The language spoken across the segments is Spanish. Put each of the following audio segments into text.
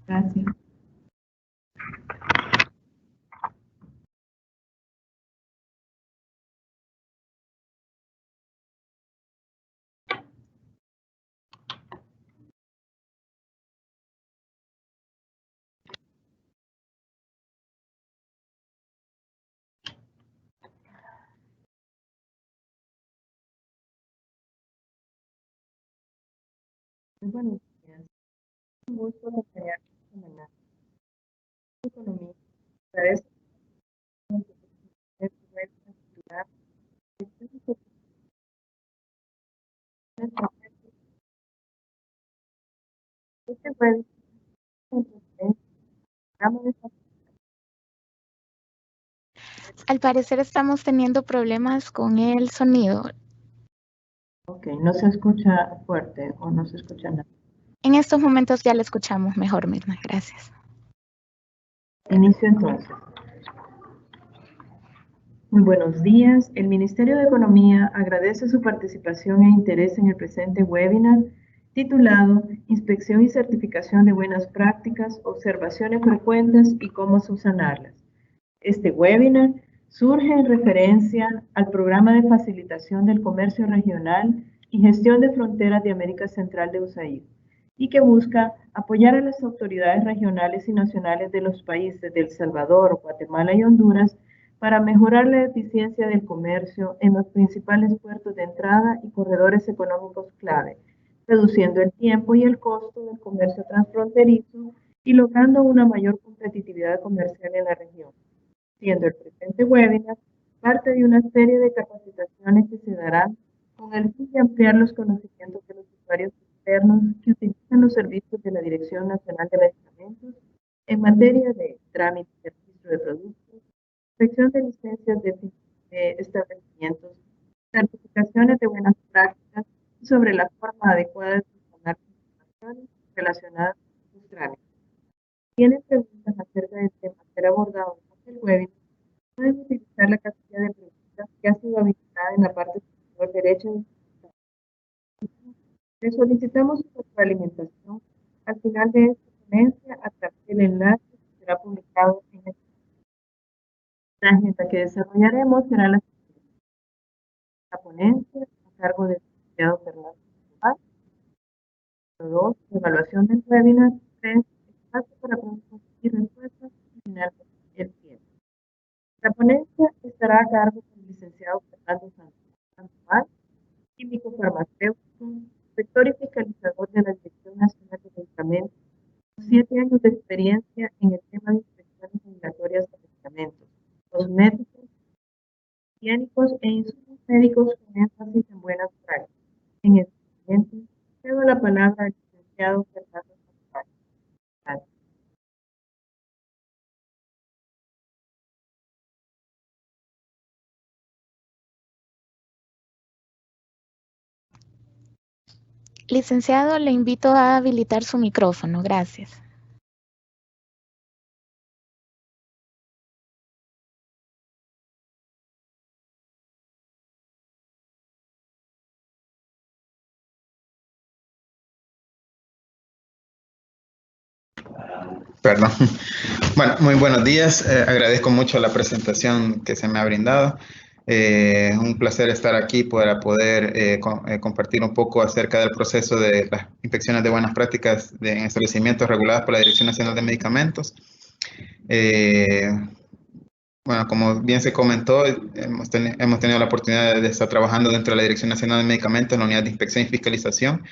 Gracias. Muy buenos días. Un gusto acompañarte esta mañana. Economía. Agradezco mucho que puedas titular. Este fue el programa de. Al parecer estamos teniendo problemas con el sonido. Ok, no se escucha fuerte o no se escucha nada. En estos momentos ya lo escuchamos mejor, Mirna. Gracias. Inicio entonces. Muy buenos días. El Ministerio de Economía agradece su participación e interés en el presente webinar titulado Inspección y certificación de buenas prácticas, observaciones frecuentes y cómo subsanarlas. Este webinar surge en referencia al Programa de Facilitación del Comercio Regional y Gestión de Fronteras de América Central de USAID y que busca apoyar a las autoridades regionales y nacionales de los países de El Salvador, Guatemala y Honduras para mejorar la eficiencia del comercio en los principales puertos de entrada y corredores económicos clave, reduciendo el tiempo y el costo del comercio transfronterizo y logrando una mayor competitividad comercial en la región, siendo el presente webinar parte de una serie de capacitaciones que se darán con el fin de ampliar los conocimientos de los usuarios externos que utilizan los servicios de la Dirección Nacional de Medicamentos en materia de trámite de registro de productos, inspección de licencias de establecimientos, certificaciones de buenas prácticas y sobre la forma adecuada de gestionar informaciones relacionadas con sus trámites. Si tienen preguntas acerca del tema a ser abordado en el webinar, pueden utilizar la casilla de preguntas que ha sido habilitada en la parte superior derecha de su pantalla. Les solicitamos su retroalimentación al final de esta ponencia a través del enlace que será publicado en el. La agenda que desarrollaremos será la siguiente: la ponencia a cargo del licenciado Fernando Sandoval. 2, evaluación del webinar. 3, espacio para preguntas y respuestas. Y finalmente, el tiempo. La ponencia estará a cargo del licenciado Fernando Sandoval, químico farmacéutico, inspector y fiscalizador de la Dirección Nacional de Medicamentos, con 7 años de experiencia en el tema de inspecciones regulatorias de medicamentos, cosméticos, higiénicos e insumos médicos con énfasis en buenas prácticas. En este momento, cedo la palabra al licenciado Fernando Sandoval. Gracias. Licenciado, le invito a habilitar su micrófono. Gracias. Perdón. Bueno, muy buenos días. Agradezco mucho la presentación que se me ha brindado. Un placer estar aquí para poder compartir un poco acerca del proceso de las inspecciones de buenas prácticas en establecimientos regulados por la Dirección Nacional de Medicamentos. Bueno, como bien se comentó, hemos tenido la oportunidad de estar trabajando dentro de la Dirección Nacional de Medicamentos en la Unidad de Inspección y Fiscalización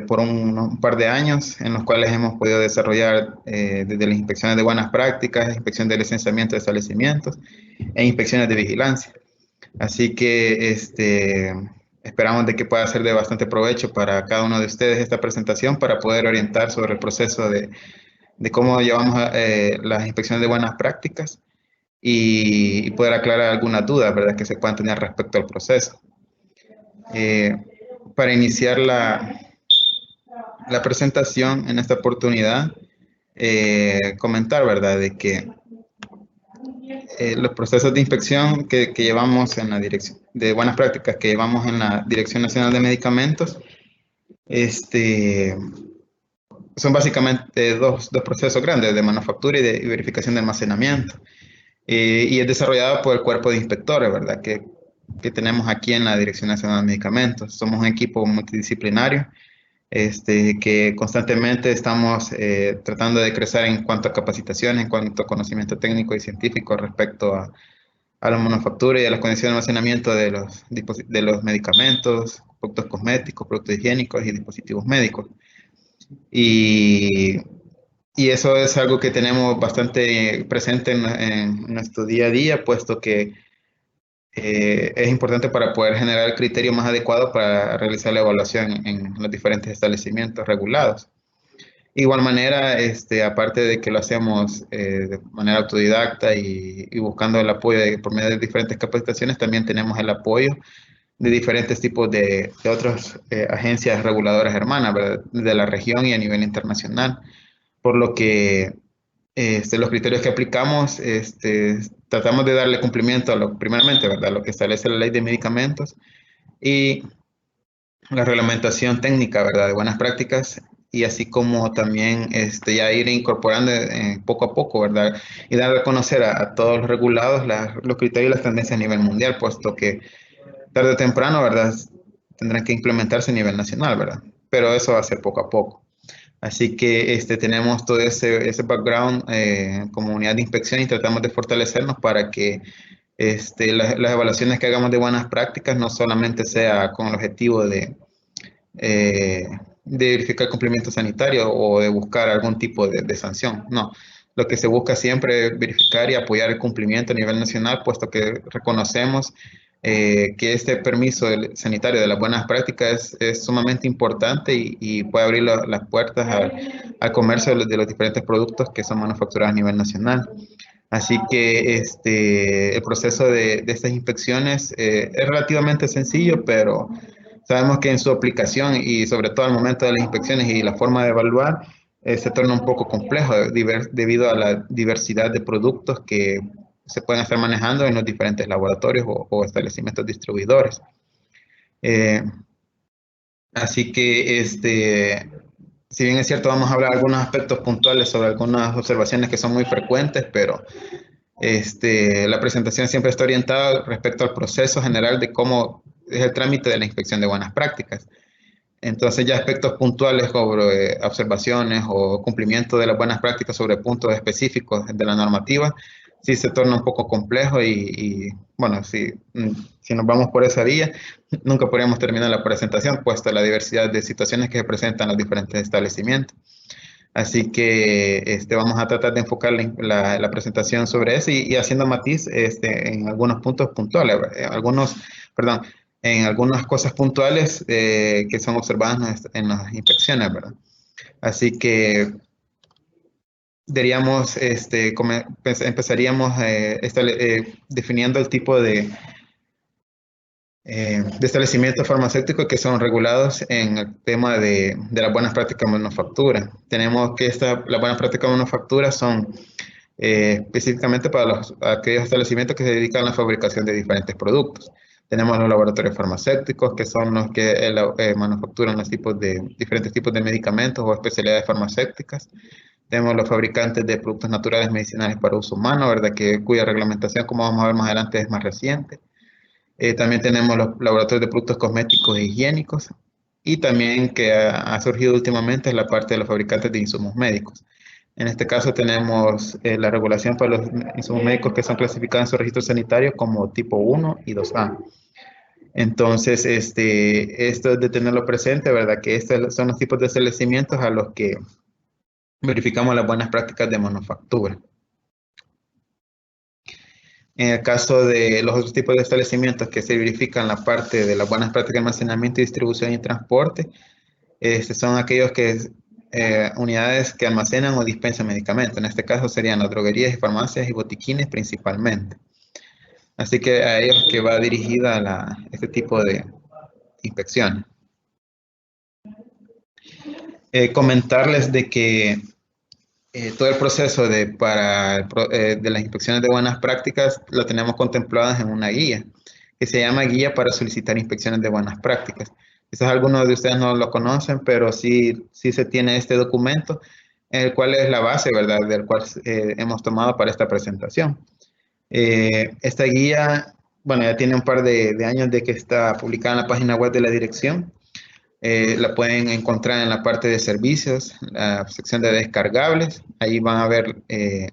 por un par de años, en los cuales hemos podido desarrollar desde las inspecciones de buenas prácticas, inspección de licenciamiento de establecimientos e inspecciones de vigilancia. Así que esperamos de que pueda ser de bastante provecho para cada uno de ustedes esta presentación para poder orientar sobre el proceso de cómo llevamos las inspecciones de buenas prácticas y poder aclarar algunas dudas, ¿verdad?, que se puedan tener respecto al proceso. Para iniciar la presentación en esta oportunidad, comentar, ¿verdad?, de que los procesos de inspección que llevamos en la dirección de buenas prácticas que llevamos en la Dirección Nacional de Medicamentos, son básicamente dos procesos grandes de manufactura y de verificación de almacenamiento. Y es desarrollado por el cuerpo de inspectores, ¿verdad? Que tenemos aquí en la Dirección Nacional de Medicamentos. Somos un equipo multidisciplinario que constantemente estamos tratando de crecer en cuanto a capacitaciones, en cuanto a conocimiento técnico y científico respecto a la manufactura y a las condiciones de almacenamiento de los medicamentos, productos cosméticos, productos higiénicos y dispositivos médicos. Y eso es algo que tenemos bastante presente en nuestro día a día, puesto que es importante para poder generar el criterio más adecuado para realizar la evaluación en los diferentes establecimientos regulados. De igual manera, aparte de que lo hacemos de manera autodidacta y buscando el apoyo por medio de diferentes capacitaciones, también tenemos el apoyo de diferentes tipos de otras agencias reguladoras hermanas, ¿verdad? De la región y a nivel internacional, por lo que los criterios que aplicamos, tratamos de darle cumplimiento a primeramente, ¿verdad? Lo que establece la ley de medicamentos y la reglamentación técnica, ¿verdad? De buenas prácticas, y así como también ya ir incorporando poco a poco, ¿verdad? Y dar a conocer a todos los regulados los criterios y las tendencias a nivel mundial, puesto que tarde o temprano, ¿verdad? Tendrán que implementarse a nivel nacional, ¿verdad? Pero eso va a ser poco a poco. Así que tenemos todo ese background como unidad de inspección y tratamos de fortalecernos para que las evaluaciones que hagamos de buenas prácticas no solamente sea con el objetivo de verificar cumplimiento sanitario o de buscar algún tipo de sanción. No, lo que se busca siempre es verificar y apoyar el cumplimiento a nivel nacional, puesto que reconocemos que este permiso sanitario de las buenas prácticas es sumamente importante y puede abrir las puertas al comercio de los diferentes productos que son manufacturados a nivel nacional. Así que el proceso de estas inspecciones es relativamente sencillo, pero sabemos que en su aplicación y sobre todo al momento de las inspecciones y la forma de evaluar, se torna un poco complejo debido a la diversidad de productos que se pueden estar manejando en los diferentes laboratorios o establecimientos distribuidores. Así que, si bien es cierto, vamos a hablar de algunos aspectos puntuales sobre algunas observaciones que son muy frecuentes, pero la presentación siempre está orientada respecto al proceso general de cómo es el trámite de la inspección de buenas prácticas. Entonces ya aspectos puntuales sobre observaciones o cumplimiento de las buenas prácticas sobre puntos específicos de la normativa, sí se torna un poco complejo y bueno, si nos vamos por esa vía, nunca podríamos terminar la presentación, puesto la diversidad de situaciones que se presentan en los diferentes establecimientos. Así que vamos a tratar de enfocar la presentación sobre eso y haciendo matiz en algunos puntos puntuales, en algunas cosas puntuales que son observadas en las inspecciones, ¿verdad? Así que empezaríamos definiendo el tipo de establecimientos farmacéuticos que son regulados en el tema de las buenas prácticas de manufactura. Tenemos que las buenas prácticas de manufactura son específicamente para aquellos establecimientos que se dedican a la fabricación de diferentes productos. Tenemos los laboratorios farmacéuticos, que son los que manufacturan diferentes tipos de medicamentos o especialidades farmacéuticas. Tenemos los fabricantes de productos naturales medicinales para uso humano, ¿verdad? Cuya reglamentación, como vamos a ver más adelante, es más reciente. También tenemos los laboratorios de productos cosméticos e higiénicos. Y también que ha surgido últimamente es la parte de los fabricantes de insumos médicos. En este caso tenemos la regulación para los insumos médicos que son clasificados en su registro sanitario como tipo 1 y 2A. Entonces, esto es de tenerlo presente, ¿verdad? Que estos son los tipos de establecimientos a los que verificamos las buenas prácticas de manufactura. En el caso de los otros tipos de establecimientos que se verifican la parte de las buenas prácticas de almacenamiento, distribución y transporte, son aquellos unidades que almacenan o dispensan medicamentos. En este caso serían las droguerías y farmacias y botiquines principalmente. Así que a ellos que va dirigida este tipo de inspección. Comentarles de que todo el proceso de las inspecciones de buenas prácticas lo tenemos contempladas en una guía que se llama Guía para solicitar inspecciones de buenas prácticas, Quizás algunos de ustedes no lo conocen, pero sí se tiene este documento, el cual es la base, ¿verdad?, del cual hemos tomado para esta presentación. Esta guía, bueno, ya tiene un par de años de que está publicada en la página web de la dirección. La pueden encontrar en la parte de servicios, la sección de descargables. Ahí van a ver que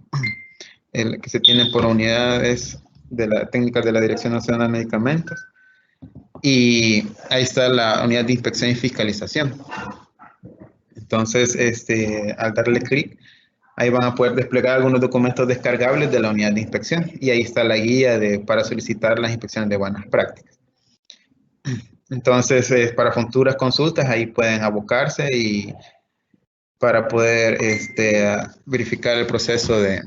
se tienen por unidades de la técnicas de la Dirección Nacional de Medicamentos. Y ahí está la unidad de inspección y fiscalización. Entonces, al darle clic, ahí van a poder desplegar algunos documentos descargables de la unidad de inspección. Y ahí está la guía para solicitar las inspecciones de buenas prácticas. Entonces, para futuras consultas, ahí pueden abocarse y para poder verificar el proceso de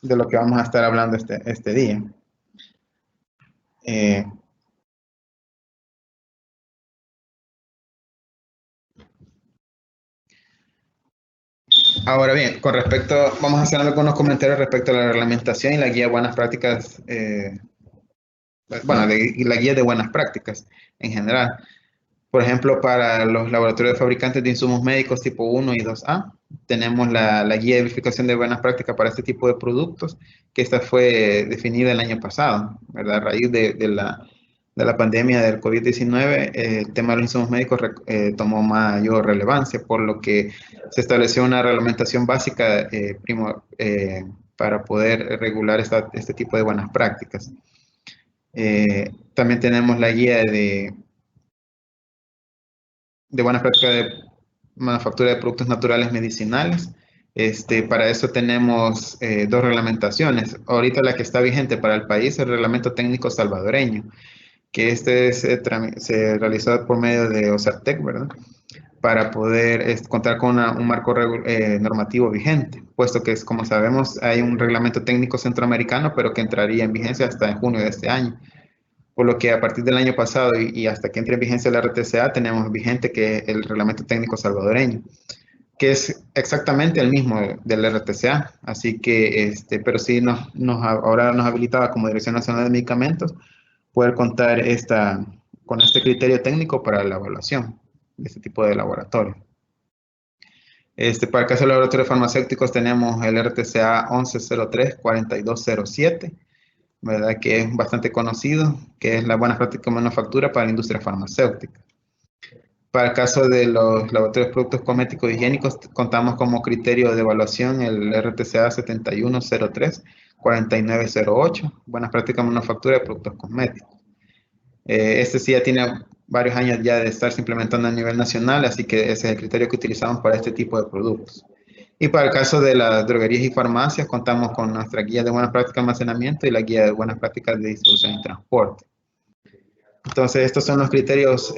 lo que vamos a estar hablando este día. Ahora bien, vamos a hacer algunos comentarios respecto a la reglamentación y la guía de buenas prácticas, la guía de buenas prácticas en general. Por ejemplo, para los laboratorios de fabricantes de insumos médicos tipo 1 y 2A, tenemos la guía de verificación de buenas prácticas para este tipo de productos, que esta fue definida el año pasado, ¿verdad? A raíz de la pandemia del COVID-19, el tema de los insumos médicos tomó mayor relevancia, por lo que se estableció una reglamentación básica para poder regular este tipo de buenas prácticas. También tenemos la guía de buenas prácticas de manufactura de productos naturales medicinales. Para eso tenemos dos reglamentaciones. Ahorita la que está vigente para el país es el Reglamento Técnico Salvadoreño, que se realizó por medio de OSARTEC, ¿verdad?, para poder contar con un marco normativo vigente, puesto que, como sabemos, hay un reglamento técnico centroamericano, pero que entraría en vigencia hasta en junio de este año. Por lo que a partir del año pasado y hasta que entre en vigencia la RTCA, tenemos vigente que el Reglamento Técnico Salvadoreño, que es exactamente el mismo del RTCA. Así que, pero sí ahora nos habilitaba como Dirección Nacional de Medicamentos poder contar con este criterio técnico para la evaluación de este tipo de laboratorio. Para el caso de laboratorios farmacéuticos tenemos el RTCA 1103-4207, ¿verdad?, que es bastante conocido, que es la buena práctica de manufactura para la industria farmacéutica. Para el caso de los laboratorios de productos cosméticos y higiénicos, contamos como criterio de evaluación el RTCA 7103-4908, buenas prácticas de manufactura de productos cosméticos. Sí ya tiene varios años ya de estarse implementando a nivel nacional, así que ese es el criterio que utilizamos para este tipo de productos. Y para el caso de las droguerías y farmacias, contamos con nuestra guía de buenas prácticas de almacenamiento y la guía de buenas prácticas de distribución y transporte. Entonces, estos son los criterios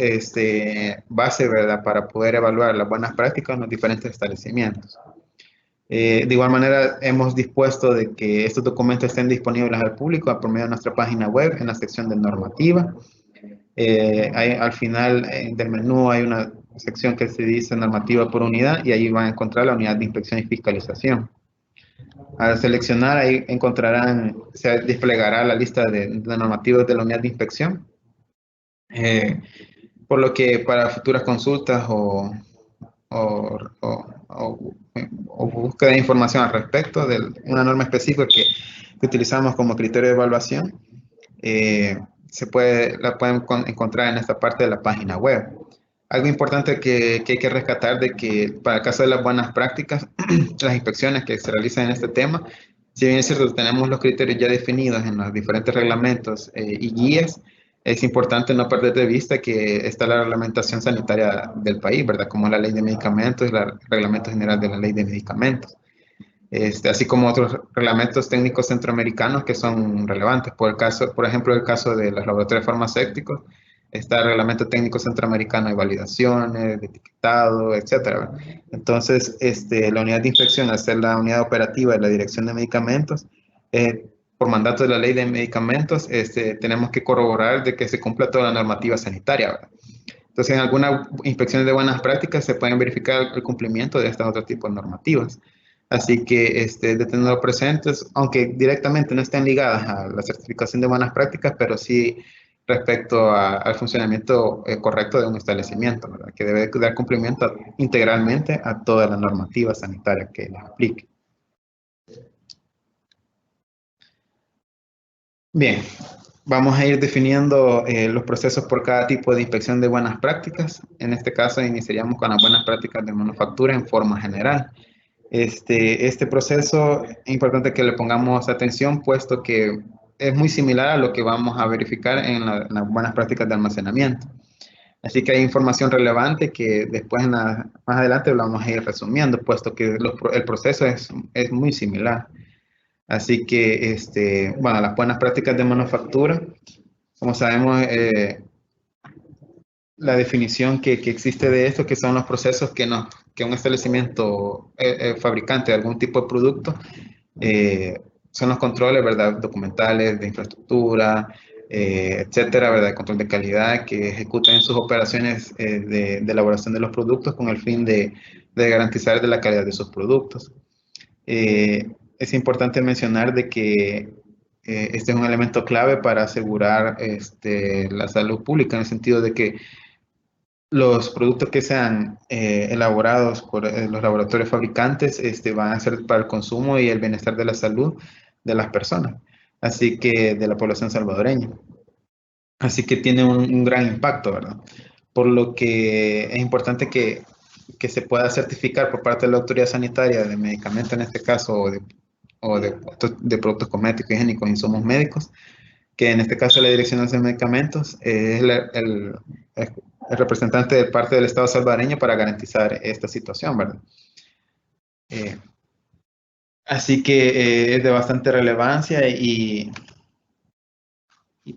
base, ¿verdad?, para poder evaluar las buenas prácticas en los diferentes establecimientos. De igual manera, hemos dispuesto de que estos documentos estén disponibles al público por medio de nuestra página web en la sección de normativa. Al final del menú hay una sección que se dice normativa por unidad y ahí van a encontrar la unidad de inspección y fiscalización. Al seleccionar ahí se desplegará la lista de normativas de la unidad de inspección. Por lo que para futuras consultas o búsqueda de información al respecto de una norma específica que utilizamos como criterio de evaluación, la pueden encontrar en esta parte de la página web. Algo importante que hay que rescatar de que para el caso de las buenas prácticas, las inspecciones que se realizan en este tema, si bien es cierto, tenemos los criterios ya definidos en los diferentes reglamentos y guías, es importante no perder de vista que está la reglamentación sanitaria del país, ¿verdad?, como la ley de medicamentos y el reglamento general de la ley de medicamentos. Así como otros reglamentos técnicos centroamericanos que son relevantes. Por ejemplo, el caso de los laboratorios farmacéuticos, está el reglamento técnico centroamericano de validaciones, de etiquetado, etc. Entonces, la unidad de inspección, al ser la unidad operativa de la Dirección de Medicamentos, por mandato de la ley de medicamentos, tenemos que corroborar de que se cumpla toda la normativa sanitaria, ¿verdad? Entonces, en algunas inspecciones de buenas prácticas se pueden verificar el cumplimiento de estos otros tipos de normativas. Así que de tenerlo presentes, aunque directamente no estén ligadas a la certificación de buenas prácticas, pero sí respecto al funcionamiento correcto de un establecimiento, ¿verdad? Que debe dar cumplimiento integralmente a toda la normativa sanitaria que les aplique. Bien, vamos a ir definiendo los procesos por cada tipo de inspección de buenas prácticas. En este caso iniciaríamos con las buenas prácticas de manufactura en forma general. Este proceso es importante que le pongamos atención, puesto que es muy similar a lo que vamos a verificar en las buenas prácticas de almacenamiento. Así que hay información relevante que después más adelante lo vamos a ir resumiendo, puesto que el proceso es muy similar. Así que, bueno, las buenas prácticas de manufactura, como sabemos, la definición que existe de esto, que son los procesos que un establecimiento fabricante de algún tipo de producto, son los controles, ¿verdad? Documentales, de infraestructura, etcétera, ¿verdad? Control de calidad que ejecutan en sus operaciones de elaboración de los productos con el fin de garantizar la calidad de sus productos. Es importante mencionar de que este es un elemento clave para asegurar la salud pública, en el sentido de que los productos que sean elaborados por los laboratorios fabricantes van a ser para el consumo y el bienestar de la salud de las personas, así que de la población salvadoreña. Así que tiene un gran impacto, ¿verdad? Por lo que es importante que se pueda certificar por parte de la autoridad sanitaria de medicamentos, en este caso, o de productos cosméticos, higiénicos, insumos médicos, que en este caso la Dirección Nacional de Medicamentos es el representante de parte del Estado salvadoreño para garantizar esta situación, ¿verdad? Así que es de bastante relevancia y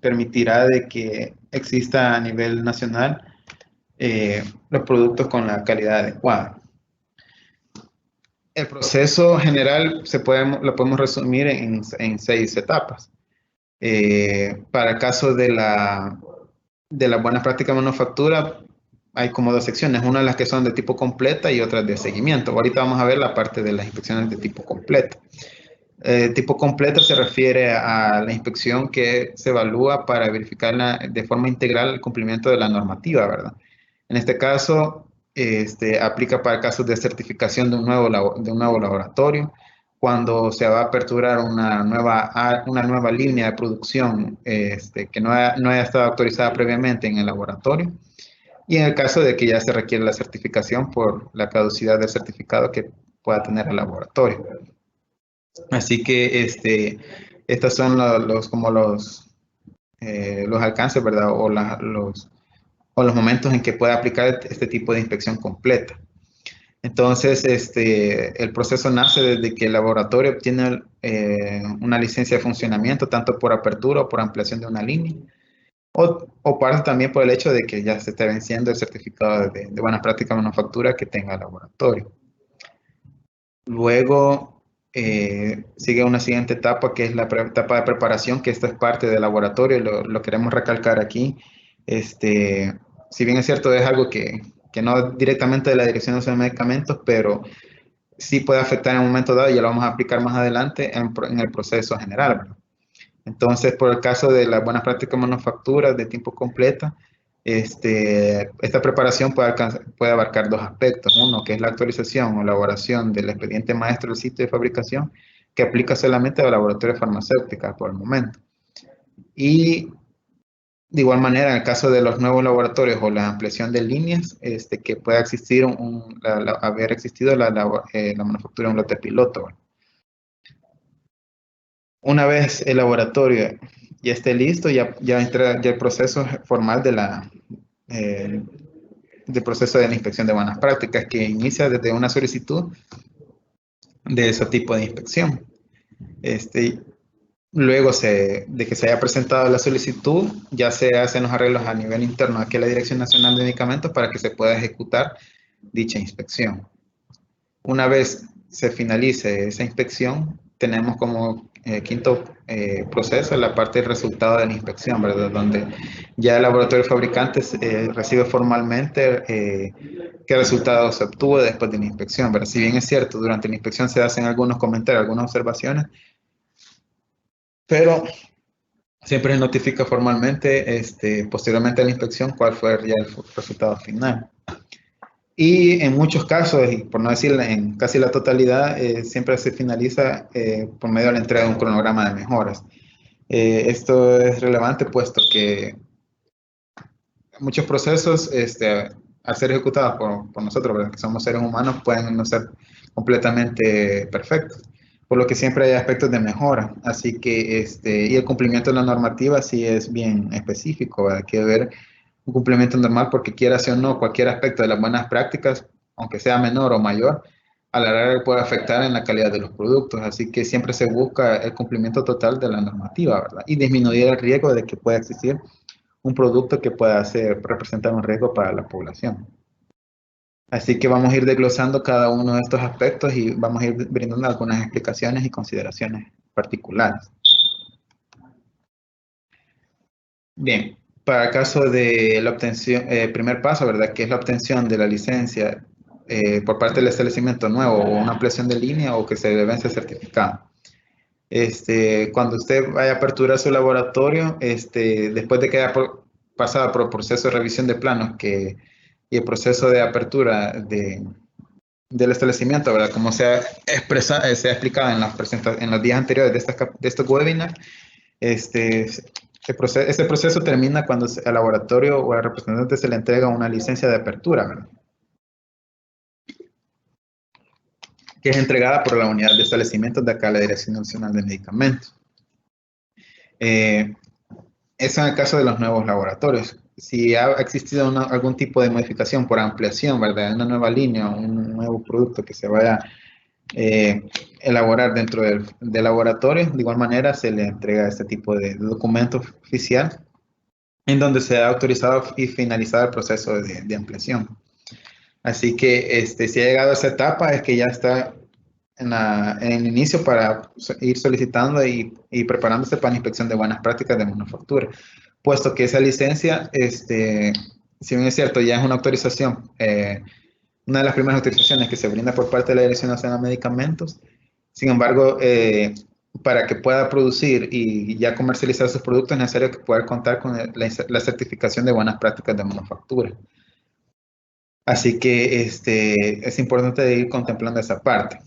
permitirá de que exista a nivel nacional los productos con la calidad adecuada. El proceso general lo podemos resumir en 6 etapas. Para el caso de la buena práctica de manufactura, hay como 2 secciones, una de las que son de tipo completa y otras de seguimiento. Ahorita vamos a ver la parte de las inspecciones de tipo completo. Tipo completa se refiere a la inspección que se evalúa para verificar de forma integral el cumplimiento de la normativa, ¿verdad? En este caso, aplica para casos de certificación de un nuevo laboratorio, cuando se va a aperturar una nueva línea de producción que no haya estado autorizada previamente en el laboratorio, y en el caso de que ya se requiere la certificación por la caducidad del certificado que pueda tener el laboratorio. Así que estos son los alcances, ¿verdad? O los momentos en que puede aplicar este tipo de inspección completa. Entonces, el proceso nace desde que el laboratorio obtiene una licencia de funcionamiento, tanto por apertura o por ampliación de una línea, o parte también por el hecho de que ya se esté venciendo el certificado de buena práctica de manufactura que tenga el laboratorio. Luego sigue una siguiente etapa, que es la etapa de preparación, que esto es parte del laboratorio, lo queremos recalcar aquí. Si bien es cierto, es algo que no directamente de la Dirección Nacional de Medicamentos, pero sí puede afectar en un momento dado, y ya lo vamos a aplicar más adelante en el proceso general, ¿verdad? Entonces, por el caso de las buenas prácticas de manufactura de tiempo completa, esta preparación puede abarcar 2 aspectos. Uno, que es la actualización o elaboración del expediente maestro del sitio de fabricación, que aplica solamente a los laboratorios farmacéuticos por el momento. Y de igual manera, en el caso de los nuevos laboratorios o la ampliación de líneas, que pueda existir haber existido la manufactura de un lote piloto. Una vez el laboratorio ya esté listo, ya entra el proceso formal del proceso de la inspección de buenas prácticas, que inicia desde una solicitud de ese tipo de inspección. Luego de que se haya presentado la solicitud, ya se hacen los arreglos a nivel interno aquí en la Dirección Nacional de Medicamentos para que se pueda ejecutar dicha inspección. Una vez se finalice esa inspección, tenemos como quinto proceso la parte del resultado de la inspección, ¿verdad? Donde ya el laboratorio fabricante recibe formalmente qué resultado se obtuvo después de la inspección, ¿verdad? Si bien es cierto, durante la inspección se hacen algunos comentarios, algunas observaciones, pero siempre se notifica formalmente, posteriormente a la inspección, cuál fue ya el resultado final. Y en muchos casos, y por no decir en casi la totalidad, siempre se finaliza por medio de la entrega de un cronograma de mejoras. Esto es relevante puesto que muchos procesos, al ser ejecutados por nosotros, ¿verdad?, que somos seres humanos, pueden no ser completamente perfectos, por lo que siempre hay aspectos de mejora. Así que, y el cumplimiento de la normativa sí es bien específico, ¿verdad? Hay que ver un cumplimiento normal porque quiera o no, cualquier aspecto de las buenas prácticas, aunque sea menor o mayor, a la larga puede afectar en la calidad de los productos. Así que siempre se busca el cumplimiento total de la normativa, ¿verdad? Y disminuir el riesgo de que pueda existir un producto que pueda representar un riesgo para la población. Así que vamos a ir desglosando cada uno de estos aspectos y vamos a ir brindando algunas explicaciones y consideraciones particulares. Bien, para el caso de la obtención, primer paso, ¿verdad?, que es la obtención de la licencia por parte del establecimiento nuevo o una ampliación de línea o que se le vence certificado. Cuando usted vaya a aperturar su laboratorio, después de que haya pasado por el proceso de revisión de planos y el proceso de apertura del establecimiento, ¿verdad?, como se ha explicado en los días anteriores de estos webinars, ese proceso termina cuando al laboratorio o al representante se le entrega una licencia de apertura, ¿verdad?, que es entregada por la unidad de establecimientos de acá, la Dirección Nacional de Medicamentos. Eso en el caso de los nuevos laboratorios. Si ha existido algún tipo de modificación por ampliación, ¿verdad?, una nueva línea, un nuevo producto que se vaya a elaborar dentro del laboratorio, de igual manera se le entrega este tipo de documento oficial en donde se ha autorizado y finalizado el proceso de ampliación. Así que si ha llegado a esa etapa es que ya está en el inicio para ir solicitando y preparándose para la inspección de buenas prácticas de manufactura, puesto que esa licencia, si bien es cierto, ya es una autorización, una de las primeras autorizaciones que se brinda por parte de la Dirección Nacional de Medicamentos. Sin embargo, para que pueda producir y ya comercializar sus productos es necesario que pueda contar con la certificación de buenas prácticas de manufactura. Así que es importante ir contemplando esa parte.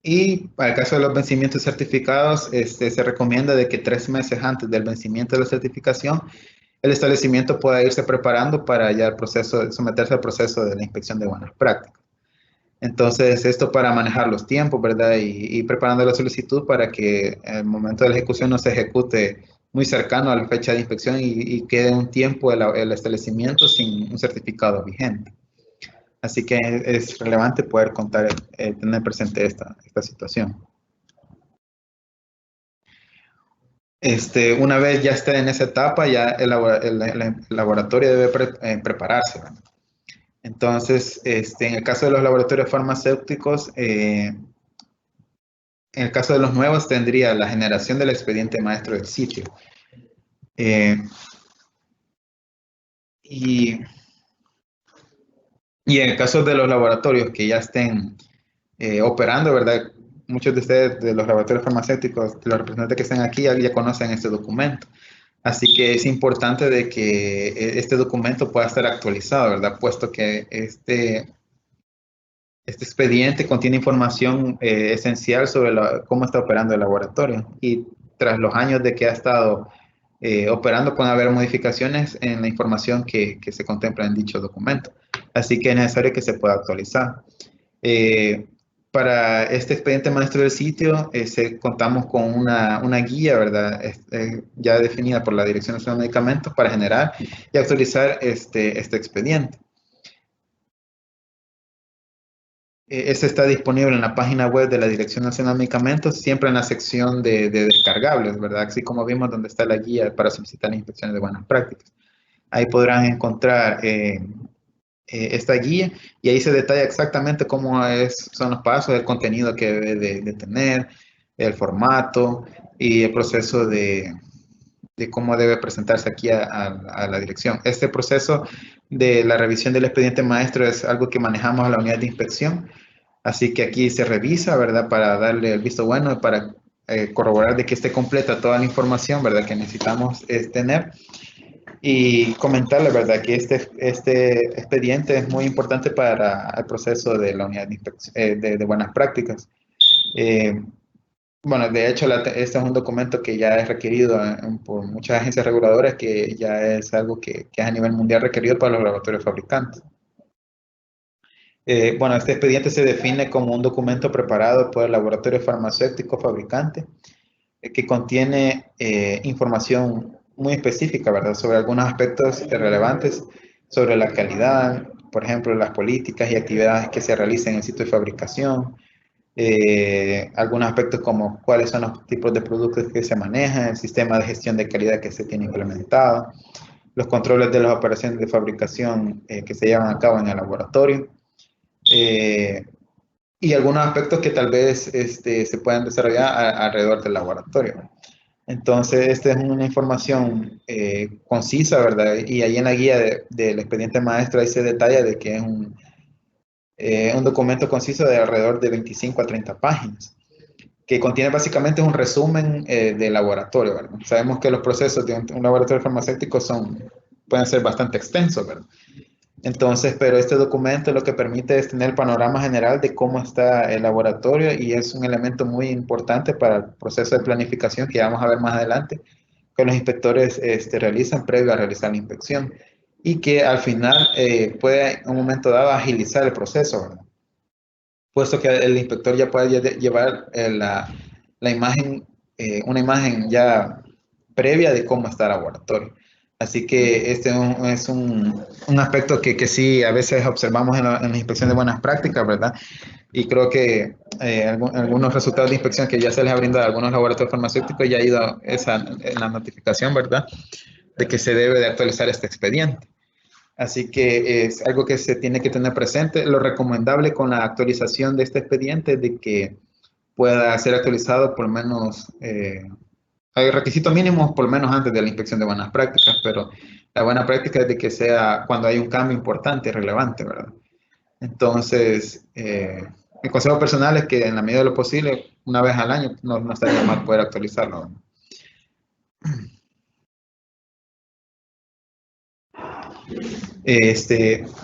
Y para el caso de los vencimientos certificados, se recomienda de que 3 meses antes del vencimiento de la certificación, el establecimiento pueda irse preparando para ya someterse al proceso de la inspección de buenas prácticas. Entonces, esto para manejar los tiempos, ¿verdad? Y preparando la solicitud para que el momento de la ejecución no se ejecute muy cercano a la fecha de inspección y quede un tiempo el establecimiento sin un certificado vigente. Así que es relevante poder tener presente esta situación. Una vez ya esté en esa etapa, ya el laboratorio debe prepararse, ¿verdad? Entonces, en el caso de los laboratorios farmacéuticos, en el caso de los nuevos, tendría la generación del expediente maestro del sitio. Y en el caso de los laboratorios que ya estén operando, ¿verdad? Muchos de ustedes, de los laboratorios farmacéuticos, de los representantes que están aquí, ya conocen este documento. Así que es importante de que este documento pueda estar actualizado, ¿verdad? Puesto que este expediente contiene información esencial sobre cómo está operando el laboratorio. Y tras los años de que ha estado operando, pueden haber modificaciones en la información que se contempla en dicho documento. Así que es necesario que se pueda actualizar. Para este expediente maestro del sitio, contamos con una guía, ¿verdad? Ya definida por la Dirección Nacional de Medicamentos para generar y actualizar este expediente. Este está disponible en la página web de la Dirección Nacional de Medicamentos, siempre en la sección de descargables, ¿verdad? Así como vimos donde está la guía para solicitar las inspecciones de buenas prácticas. Ahí podrán encontrar esta guía y ahí se detalla exactamente cómo son los pasos, el contenido que debe de tener, el formato y el proceso de cómo debe presentarse aquí a la dirección. Este proceso de la revisión del expediente maestro es algo que manejamos a la unidad de inspección, así que aquí se revisa, ¿verdad? Para darle el visto bueno, para corroborar de que esté completa toda la información, ¿verdad?, que necesitamos tener. Y comentarle, ¿verdad?, que este expediente es muy importante para el proceso de la unidad de inspección, de buenas prácticas. Bueno, de hecho, este es un documento que ya es requerido por muchas agencias reguladoras, que ya es algo que es a nivel mundial requerido para los laboratorios fabricantes. Bueno, este expediente se define como un documento preparado por el laboratorio farmacéutico fabricante que contiene información muy específica, ¿verdad?, sobre algunos aspectos relevantes sobre la calidad, por ejemplo, las políticas y actividades que se realizan en el sitio de fabricación, algunos aspectos como cuáles son los tipos de productos que se manejan, el sistema de gestión de calidad que se tiene implementado, los controles de las operaciones de fabricación que se llevan a cabo en el laboratorio, y algunos aspectos que tal vez se puedan desarrollar alrededor del laboratorio. Entonces, esta es una información concisa, ¿verdad? Y ahí en la guía del expediente maestro ahí se detalla de que es un documento conciso de alrededor de 25 a 30 páginas, que contiene básicamente un resumen del laboratorio, ¿verdad? Sabemos que los procesos de un laboratorio farmacéutico pueden ser bastante extensos, ¿verdad? Entonces, pero este documento lo que permite es tener el panorama general de cómo está el laboratorio, y es un elemento muy importante para el proceso de planificación que vamos a ver más adelante, que los inspectores realizan previo a realizar la inspección, y que al final puede en un momento dado agilizar el proceso, ¿verdad?, puesto que el inspector ya puede llevar la imagen, una imagen ya previa de cómo está el laboratorio. Así que este es un aspecto que sí a veces observamos en la inspección de buenas prácticas, ¿verdad? Y creo que algunos resultados de inspección que ya se les ha brindado a algunos laboratorios farmacéuticos ya ha ido la notificación, ¿verdad?, de que se debe de actualizar este expediente. Así que es algo que se tiene que tener presente. Lo recomendable con la actualización de este expediente es de que pueda ser actualizado por lo menos, hay requisitos mínimos por lo menos antes de la inspección de buenas prácticas, pero la buena práctica es de que sea cuando hay un cambio importante y relevante, ¿verdad? Entonces, mi consejo personal es que en la medida de lo posible, una vez al año, no estaría mal poder actualizarlo, ¿verdad?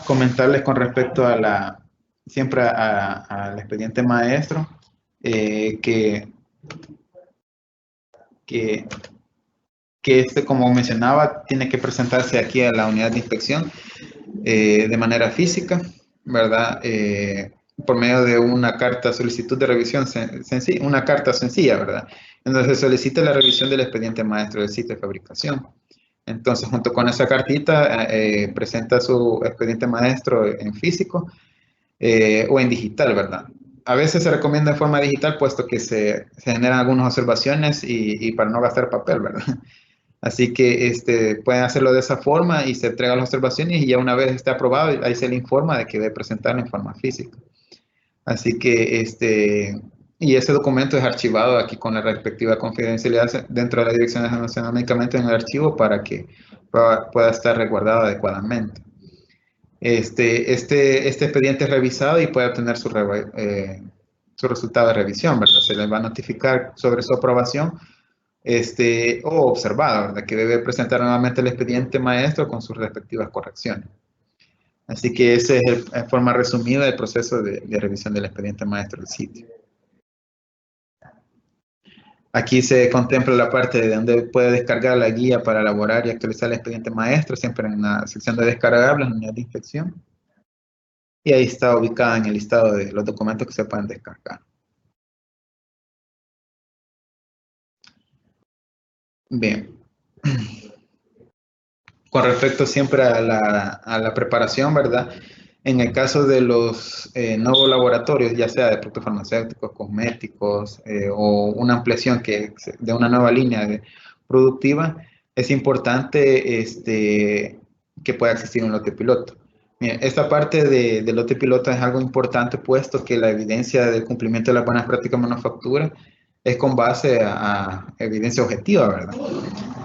Comentarles con respecto a siempre al expediente maestro, que como mencionaba, tiene que presentarse aquí a la unidad de inspección de manera física, ¿verdad? Por medio de una carta solicitud de revisión sencilla, una carta sencilla, ¿verdad? Entonces solicita la revisión del expediente maestro del sitio de fabricación. Entonces, junto con esa cartita, presenta su expediente maestro en físico o en digital, ¿verdad? A veces se recomienda en forma digital, puesto que se generan algunas observaciones y para no gastar papel, ¿verdad? Así que pueden hacerlo de esa forma y se entregan las observaciones, y ya una vez esté aprobado, ahí se le informa de que debe presentarlo en forma física. Así que y ese documento es archivado aquí con la respectiva confidencialidad dentro de la Dirección Nacional de Medicamentos en el archivo para que pueda estar resguardado adecuadamente. Este expediente es revisado y puede obtener su resultado de revisión, ¿verdad? Se le va a notificar sobre su aprobación o observado, ¿verdad?, que debe presentar nuevamente el expediente maestro con sus respectivas correcciones. Así que ese es en forma resumida el proceso de revisión del expediente maestro del sitio. Aquí se contempla la parte de donde puede descargar la guía para elaborar y actualizar el expediente maestro, siempre en la sección de descargables, en la unidad de inspección. Y ahí está ubicada en el listado de los documentos que se pueden descargar. Bien. Con respecto siempre a la preparación, ¿verdad? En el caso de los nuevos laboratorios, ya sea de productos farmacéuticos, cosméticos o una ampliación de una nueva línea productiva, es importante que pueda existir un lote piloto. Mira, esta parte de lote piloto es algo importante, puesto que la evidencia del cumplimiento de las buenas prácticas de manufactura es con base a evidencia objetiva, ¿verdad?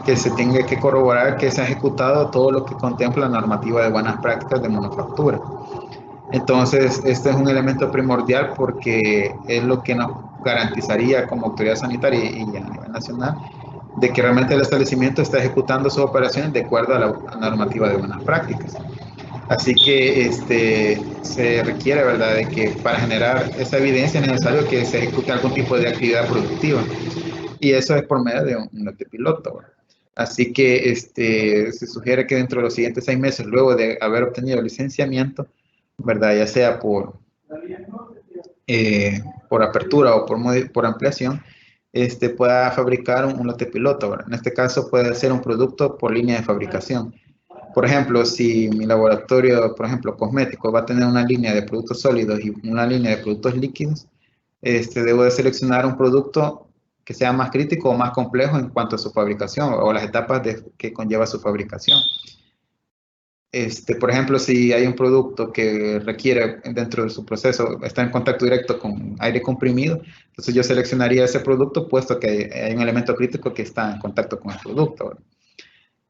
Que se tenga que corroborar que se ha ejecutado todo lo que contempla la normativa de buenas prácticas de manufactura. Entonces, este es un elemento primordial porque es lo que nos garantizaría como autoridad sanitaria y a nivel nacional de que realmente el establecimiento está ejecutando sus operaciones de acuerdo a la normativa de buenas prácticas. Así que se requiere, ¿verdad?, de que para generar esa evidencia es necesario que se ejecute algún tipo de actividad productiva. Y eso es por medio de un lote piloto, ¿verdad? Así que se sugiere que dentro de los siguientes 6 meses, luego de haber obtenido licenciamiento, ¿verdad?, ya sea por apertura o por ampliación, pueda fabricar un lote piloto, ¿verdad? En este caso puede ser un producto por línea de fabricación. Por ejemplo, si mi laboratorio, por ejemplo, cosmético, va a tener una línea de productos sólidos y una línea de productos líquidos, debo de seleccionar un producto que sea más crítico o más complejo en cuanto a su fabricación o las etapas que conlleva su fabricación. Por ejemplo, si hay un producto que requiere dentro de su proceso estar en contacto directo con aire comprimido, entonces yo seleccionaría ese producto puesto que hay un elemento crítico que está en contacto con el producto, ¿verdad?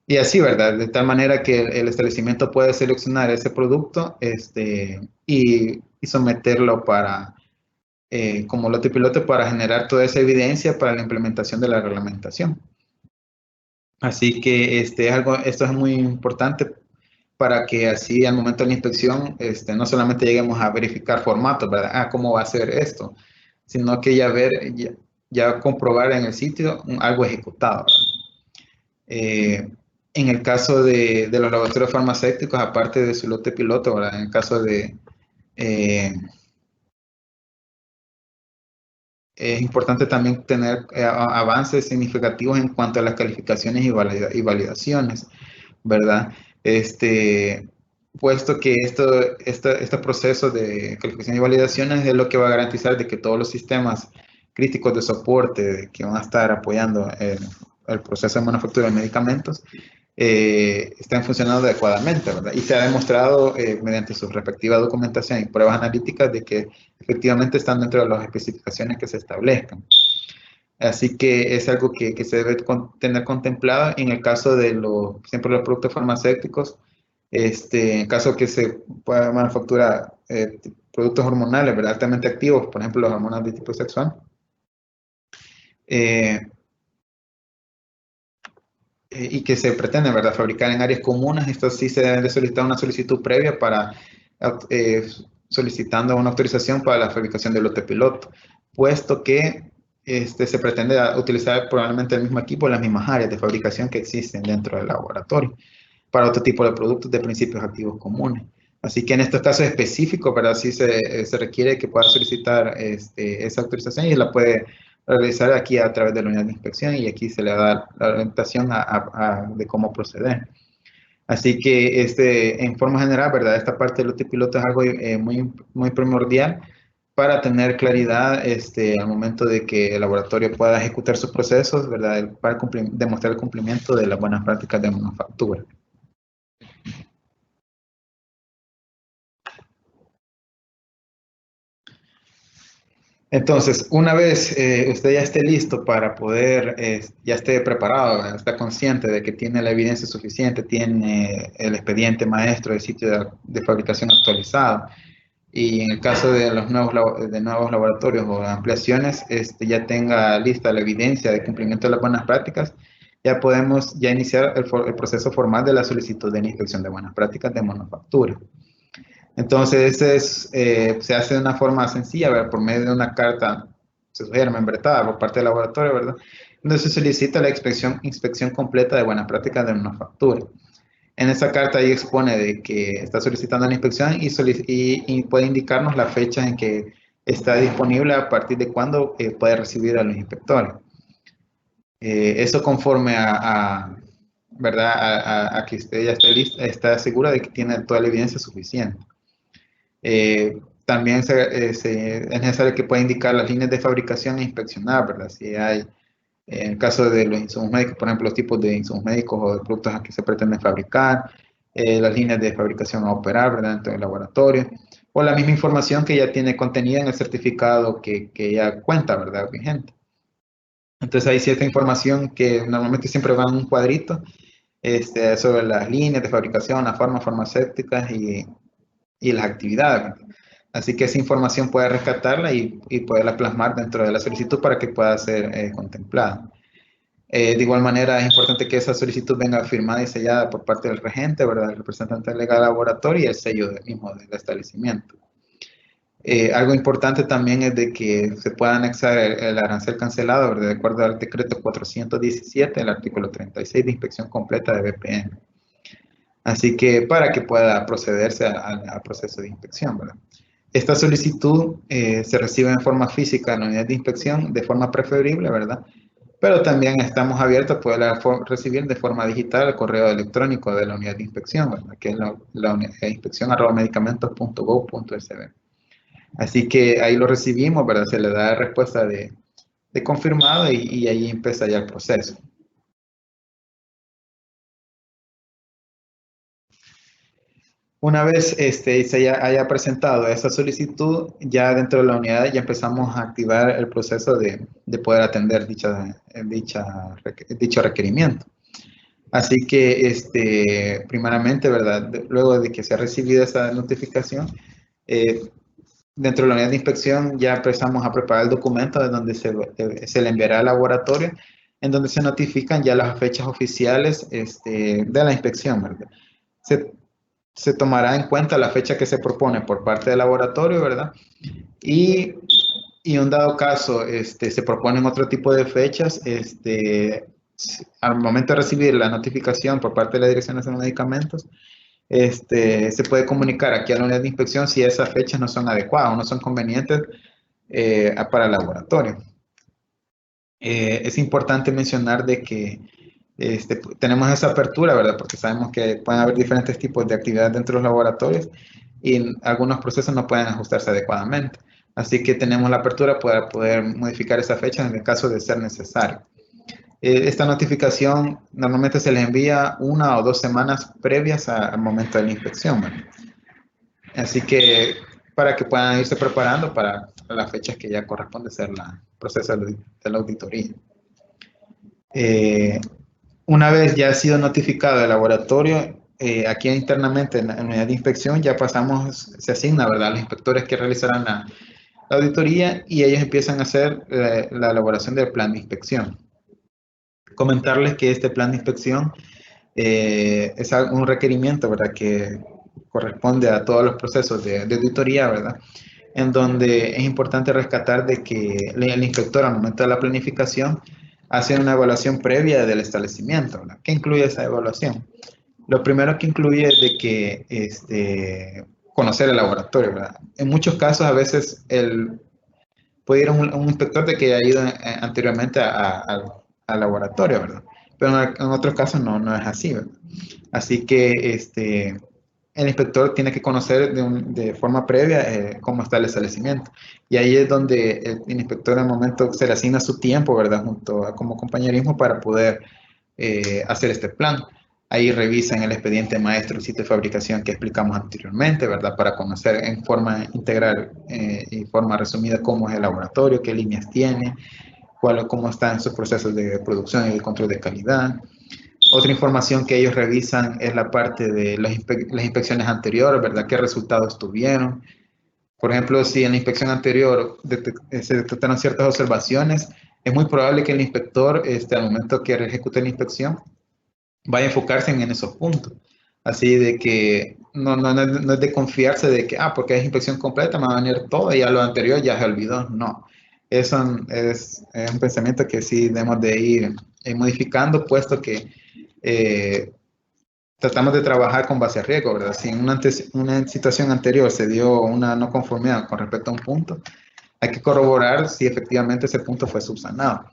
Y así, ¿verdad? De tal manera que el establecimiento puede seleccionar ese producto y someterlo como lote piloto para generar toda esa evidencia para la implementación de la reglamentación. Así que esto es muy importante para que así al momento de la inspección no solamente lleguemos a verificar formatos, ¿verdad? Ah, ¿cómo va a ser esto? Sino que ya comprobar en el sitio algo ejecutado, ¿verdad? En el caso de los laboratorios farmacéuticos, aparte de su lote piloto, ¿verdad? En el caso es importante también tener avances significativos en cuanto a las calificaciones y validaciones, ¿verdad? Puesto que este proceso de calificación y validaciones es lo que va a garantizar de que todos los sistemas críticos de soporte que van a estar apoyando el proceso de manufactura de medicamentos estén funcionando adecuadamente, ¿verdad? Y se ha demostrado mediante su respectiva documentación y pruebas analíticas de que efectivamente están dentro de las especificaciones que se establezcan. Así que es algo que se debe tener contemplado en el caso de siempre los productos farmacéuticos, en caso que se pueda manufacturar productos hormonales, ¿verdad?, altamente activos, por ejemplo, las hormonas de tipo sexual. Y que se pretende, ¿verdad?, fabricar en áreas comunes. Esto sí se debe de solicitar una solicitud previa solicitando una autorización para la fabricación del lote piloto, puesto que se pretende utilizar probablemente el mismo equipo en las mismas áreas de fabricación que existen dentro del laboratorio para otro tipo de productos de principios activos comunes. Así que en estos casos específicos, ¿verdad?, sí se requiere que pueda solicitar esa autorización y la puede realizar aquí a través de la unidad de inspección y aquí se le da la orientación de cómo proceder. Así que en forma general, ¿verdad?, esta parte del lote piloto es algo muy primordial para tener claridad al momento de que el laboratorio pueda ejecutar sus procesos, ¿verdad?, para demostrar el cumplimiento de las buenas prácticas de manufactura. Entonces, una vez usted ya esté listo para poder, ya esté preparado, está consciente de que tiene la evidencia suficiente, tiene el expediente maestro del sitio de fabricación actualizado, y en el caso de los nuevos laboratorios o ampliaciones, ya tenga lista la evidencia de cumplimiento de las buenas prácticas, ya podemos iniciar el proceso formal de la solicitud de la inspección de buenas prácticas de manufactura. Entonces, se hace de una forma sencilla, ¿verdad?, por medio de una carta, se sugiere membretada por parte del laboratorio, ¿verdad?, donde se solicita la inspección completa de buenas prácticas de manufactura. En esa carta ahí expone de que está solicitando la inspección y puede indicarnos la fecha en que está disponible a partir de cuándo puede recibir a los inspectores. Eso conforme ¿verdad?, a que usted ya esté lista, está segura de que tiene toda la evidencia suficiente. También es necesario que pueda indicar las líneas de fabricación e inspeccionar, ¿verdad? Si hay, en el caso de los insumos médicos, por ejemplo, los tipos de insumos médicos o de productos a que se pretende fabricar, las líneas de fabricación a operar, ¿verdad?, dentro del laboratorio, o la misma información que ya tiene contenida en el certificado que ya cuenta, ¿verdad?, vigente. Entonces hay cierta información que normalmente siempre va en un cuadrito sobre las líneas de fabricación, las formas farmacéuticas y y las actividades, ¿verdad? Así que esa información puede rescatarla y poderla plasmar dentro de la solicitud para que pueda ser contemplada. De igual manera, es importante que esa solicitud venga firmada y sellada por parte del regente, ¿verdad? El representante legal del laboratorio y el sello mismo del establecimiento. Algo importante también es de que se pueda anexar el arancel cancelado, ¿verdad? De acuerdo al decreto 417, el artículo 36 de inspección completa de BPM. Así que para que pueda procederse al proceso de inspección, ¿verdad? Esta solicitud se recibe en forma física en la unidad de inspección de forma preferible, ¿verdad? Pero también estamos abiertos a poderla recibir de forma digital al correo electrónico de la unidad de inspección, ¿verdad? Que es la inspección@medicamentos.gov.sb. Así que ahí lo recibimos, ¿verdad? Se le da respuesta de confirmado y ahí empieza ya el proceso. Una vez se haya presentado esa solicitud, ya dentro de la unidad ya empezamos a activar el proceso de poder atender dicho requerimiento. Así que, primeramente, ¿verdad? Luego de que se ha recibido esa notificación, dentro de la unidad de inspección ya empezamos a preparar el documento de donde se le enviará al laboratorio, en donde se notifican ya las fechas oficiales de la inspección, ¿verdad? Se tomará en cuenta la fecha que se propone por parte del laboratorio, ¿verdad? Y en un dado caso se proponen otro tipo de fechas, al momento de recibir la notificación por parte de la Dirección Nacional de Medicamentos, se puede comunicar aquí a la unidad de inspección si esas fechas no son adecuadas o no son convenientes para el laboratorio. Es importante mencionar de que tenemos esa apertura, ¿verdad? Porque sabemos que pueden haber diferentes tipos de actividades dentro de los laboratorios y algunos procesos no pueden ajustarse adecuadamente. Así que tenemos la apertura para poder modificar esa fecha en el caso de ser necesario. Esta notificación normalmente se les envía 1 o 2 semanas previas al momento de la inspección, ¿verdad? Así que para que puedan irse preparando para las fechas que ya corresponde hacer el proceso de la auditoría. Una vez ya ha sido notificado el laboratorio, aquí internamente en la unidad de inspección ya se asigna, ¿verdad?, a los inspectores que realizarán la auditoría y ellos empiezan a hacer la elaboración del plan de inspección. Comentarles que este plan de inspección es un requerimiento, ¿verdad?, que corresponde a todos los procesos de auditoría, ¿verdad?, en donde es importante rescatar de que el inspector al momento de la planificación hace una evaluación previa del establecimiento, ¿verdad? ¿Qué incluye esa evaluación? Lo primero que incluye es de que conocer el laboratorio, ¿verdad? En muchos casos a veces puede ir un inspector de que haya ido anteriormente al laboratorio, ¿verdad? Pero en otros casos no es así, ¿verdad? Así que el inspector tiene que conocer de forma previa cómo está el establecimiento. Y ahí es donde el inspector en el momento se le asigna su tiempo, ¿verdad? Como compañerismo para poder hacer este plan. Ahí revisan el expediente maestro y sitio de fabricación que explicamos anteriormente, ¿verdad? Para conocer en forma integral y forma resumida cómo es el laboratorio, qué líneas tiene, cómo están sus procesos de producción y de control de calidad. Otra información que ellos revisan es la parte de las inspecciones anteriores, ¿verdad? ¿Qué resultados tuvieron? Por ejemplo, si en la inspección anterior se detectaron ciertas observaciones, es muy probable que el inspector, al momento que ejecute la inspección, vaya a enfocarse en esos puntos. Así de que no es de confiarse de que, porque es inspección completa, me va a venir todo y ya lo anterior ya se olvidó. No, eso es un pensamiento que sí debemos de ir modificando, puesto que tratamos de trabajar con base a riesgo, ¿verdad? Si en una situación anterior se dio una no conformidad con respecto a un punto, hay que corroborar si efectivamente ese punto fue subsanado.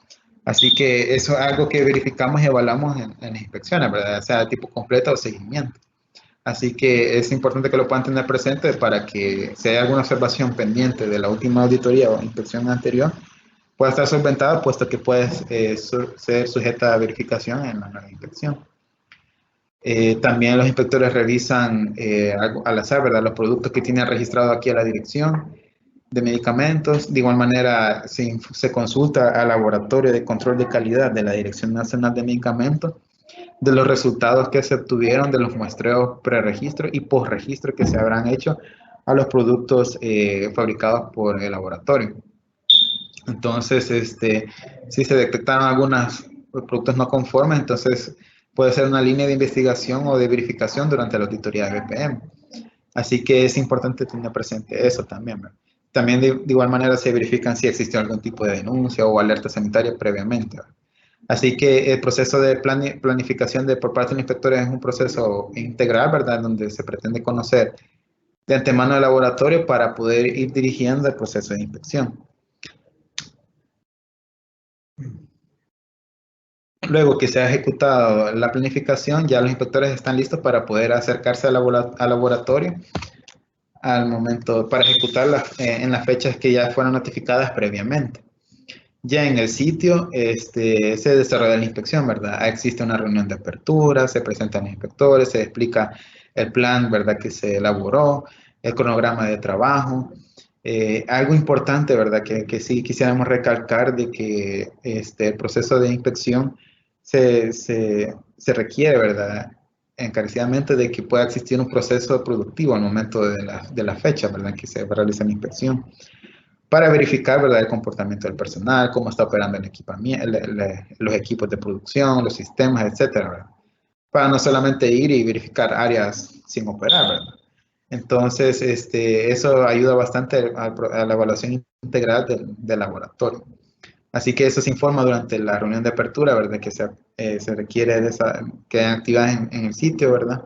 Así que eso es algo que verificamos y evaluamos en las inspecciones, ¿verdad? Sea de tipo completo o seguimiento. Así que es importante que lo puedan tener presente para que si hay alguna observación pendiente de la última auditoría o inspección anterior, pueda estar solventada, puesto que puede ser sujeta a verificación en la nueva inspección. También los inspectores revisan al azar, ¿verdad?, los productos que tiene registrado aquí a la dirección de medicamentos. De igual manera, se consulta al laboratorio de control de calidad de la Dirección Nacional de Medicamentos de los resultados que se obtuvieron de los muestreos preregistro y postregistro que se habrán hecho a los productos fabricados por el laboratorio. Entonces, si se detectaron algunos productos no conformes, entonces puede ser una línea de investigación o de verificación durante la auditoría de BPM. Así que es importante tener presente eso también, ¿verdad? También de igual manera se verifican si existió algún tipo de denuncia o alerta sanitaria previamente, ¿verdad? Así que el proceso de planificación por parte del inspector es un proceso integral, ¿verdad? Donde se pretende conocer de antemano el laboratorio para poder ir dirigiendo el proceso de inspección. Luego que se ha ejecutado la planificación, ya los inspectores están listos para poder acercarse al laboratorio al momento para ejecutarla en las fechas que ya fueron notificadas previamente. Ya en el sitio se desarrolla la inspección, ¿verdad? Existe una reunión de apertura, se presentan los inspectores, se explica el plan, ¿verdad? Que se elaboró, el cronograma de trabajo. Algo importante, ¿verdad? Que sí quisiéramos recalcar de que el proceso de inspección se requiere, ¿verdad? Encarecidamente de que pueda existir un proceso productivo al momento de la fecha, ¿verdad? Que se realiza la inspección para verificar, ¿verdad? El comportamiento del personal, cómo está operando el equipamiento, los equipos de producción, los sistemas, etcétera, ¿verdad? Para no solamente ir y verificar áreas sin operar, ¿verdad? Entonces, eso ayuda bastante a la evaluación integral del laboratorio. Así que eso se informa durante la reunión de apertura, ¿verdad? Que se requiere que hayan actividades en el sitio, ¿verdad?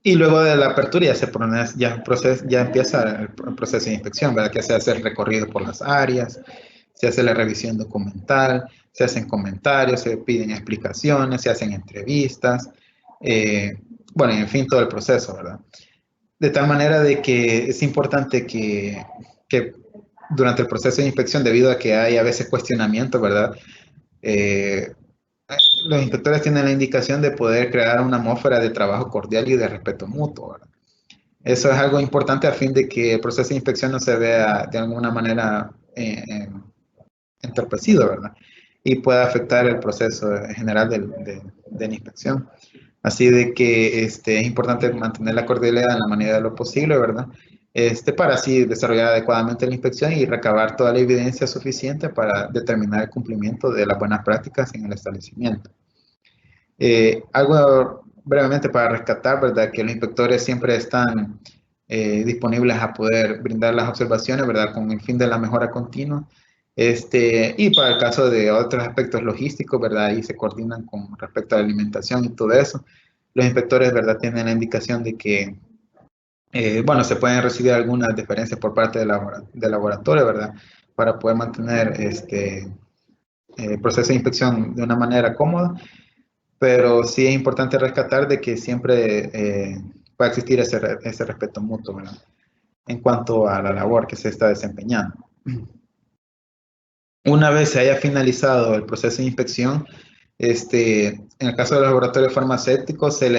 Y luego de la apertura ya empieza el proceso de inspección, ¿verdad? Que se hace el recorrido por las áreas, se hace la revisión documental, se hacen comentarios, se piden explicaciones, se hacen entrevistas, bueno, en fin, todo el proceso, ¿verdad? De tal manera de que es importante que durante el proceso de inspección, debido a que hay a veces cuestionamientos, ¿verdad? Los inspectores tienen la indicación de poder crear una atmósfera de trabajo cordial y de respeto mutuo, ¿verdad? Eso es algo importante a fin de que el proceso de inspección no se vea de alguna manera entorpecido, ¿verdad? Y pueda afectar el proceso general de la inspección. Así de que es importante mantener la cordialidad en la medida de lo posible, ¿verdad? Para así desarrollar adecuadamente la inspección y recabar toda la evidencia suficiente para determinar el cumplimiento de las buenas prácticas en el establecimiento. Algo brevemente para rescatar, ¿verdad? Que los inspectores siempre están disponibles a poder brindar las observaciones, ¿verdad? Con el fin de la mejora continua. Y para el caso de otros aspectos logísticos, ¿verdad? Ahí se coordinan con respecto a la alimentación y todo eso. Los inspectores, ¿verdad? Tienen la indicación de que, bueno, se pueden recibir algunas diferencias por parte del laboratorio, ¿verdad? Para poder mantener el proceso de inspección de una manera cómoda, pero sí es importante rescatar de que siempre puede existir ese respeto mutuo, ¿verdad? En cuanto a la labor que se está desempeñando. Una vez se haya finalizado el proceso de inspección, en el caso de los laboratorios farmacéuticos se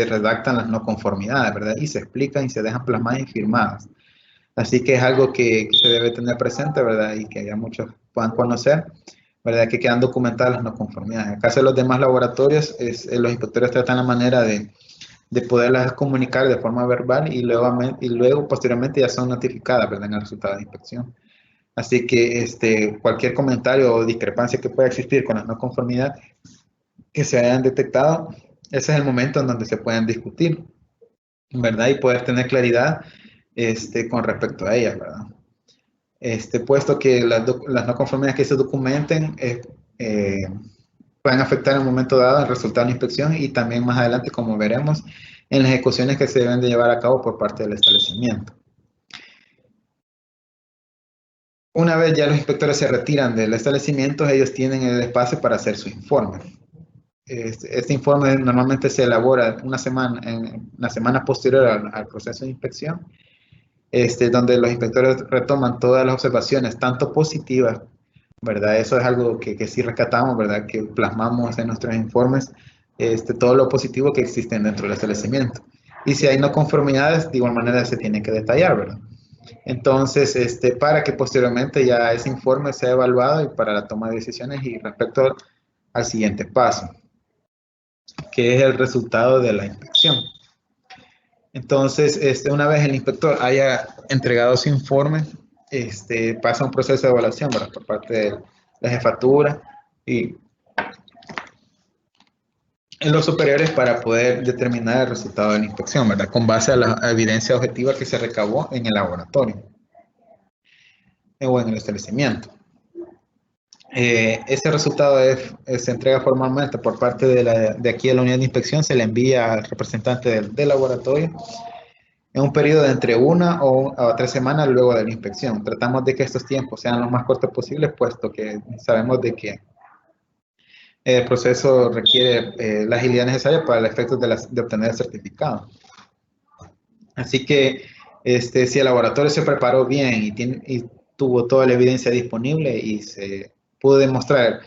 redactan las no conformidades, ¿verdad? Y se explican y se dejan plasmadas y firmadas. Así que es algo que se debe tener presente, ¿verdad? Y que ya muchos puedan conocer, ¿verdad? Que quedan documentadas las no conformidades. En el caso de los demás laboratorios, los inspectores tratan la manera de poderlas comunicar de forma verbal y luego posteriormente ya son notificadas, ¿verdad? En el resultado de inspección. Así que cualquier comentario o discrepancia que pueda existir con la no conformidad que se hayan detectado, ese es el momento en donde se pueden discutir, ¿verdad? Y poder tener claridad con respecto a ellas, ¿verdad? Puesto que las no conformidades que se documenten pueden afectar en un momento dado el resultado de la inspección y también más adelante, como veremos, en las ejecuciones que se deben de llevar a cabo por parte del establecimiento. Una vez ya los inspectores se retiran del establecimiento, ellos tienen el espacio para hacer su informe. Este informe normalmente se elabora en la semana posterior al proceso de inspección, donde los inspectores retoman todas las observaciones, tanto positivas, ¿verdad? Eso es algo que sí rescatamos, ¿verdad? Que plasmamos en nuestros informes todo lo positivo que existe dentro del establecimiento. Y si hay no conformidades, de igual manera se tiene que detallar, ¿verdad? Entonces, para que posteriormente ya ese informe sea evaluado y para la toma de decisiones y respecto al siguiente paso, que es el resultado de la inspección. Entonces, una vez el inspector haya entregado su informe, pasa un proceso de evaluación, ¿verdad?, por parte de la jefatura y en los superiores para poder determinar el resultado de la inspección, ¿verdad?, con base a la evidencia objetiva que se recabó en el laboratorio o en el establecimiento. Ese resultado se entrega formalmente por parte de aquí de la unidad de inspección, se le envía al representante del laboratorio en un periodo de entre 1 o 3 semanas luego de la inspección. Tratamos de que estos tiempos sean los más cortos posibles, puesto que sabemos de que el proceso requiere la agilidad necesaria para el efecto de obtener el certificado. Así que si el laboratorio se preparó bien y tuvo toda la evidencia disponible y se pudo demostrar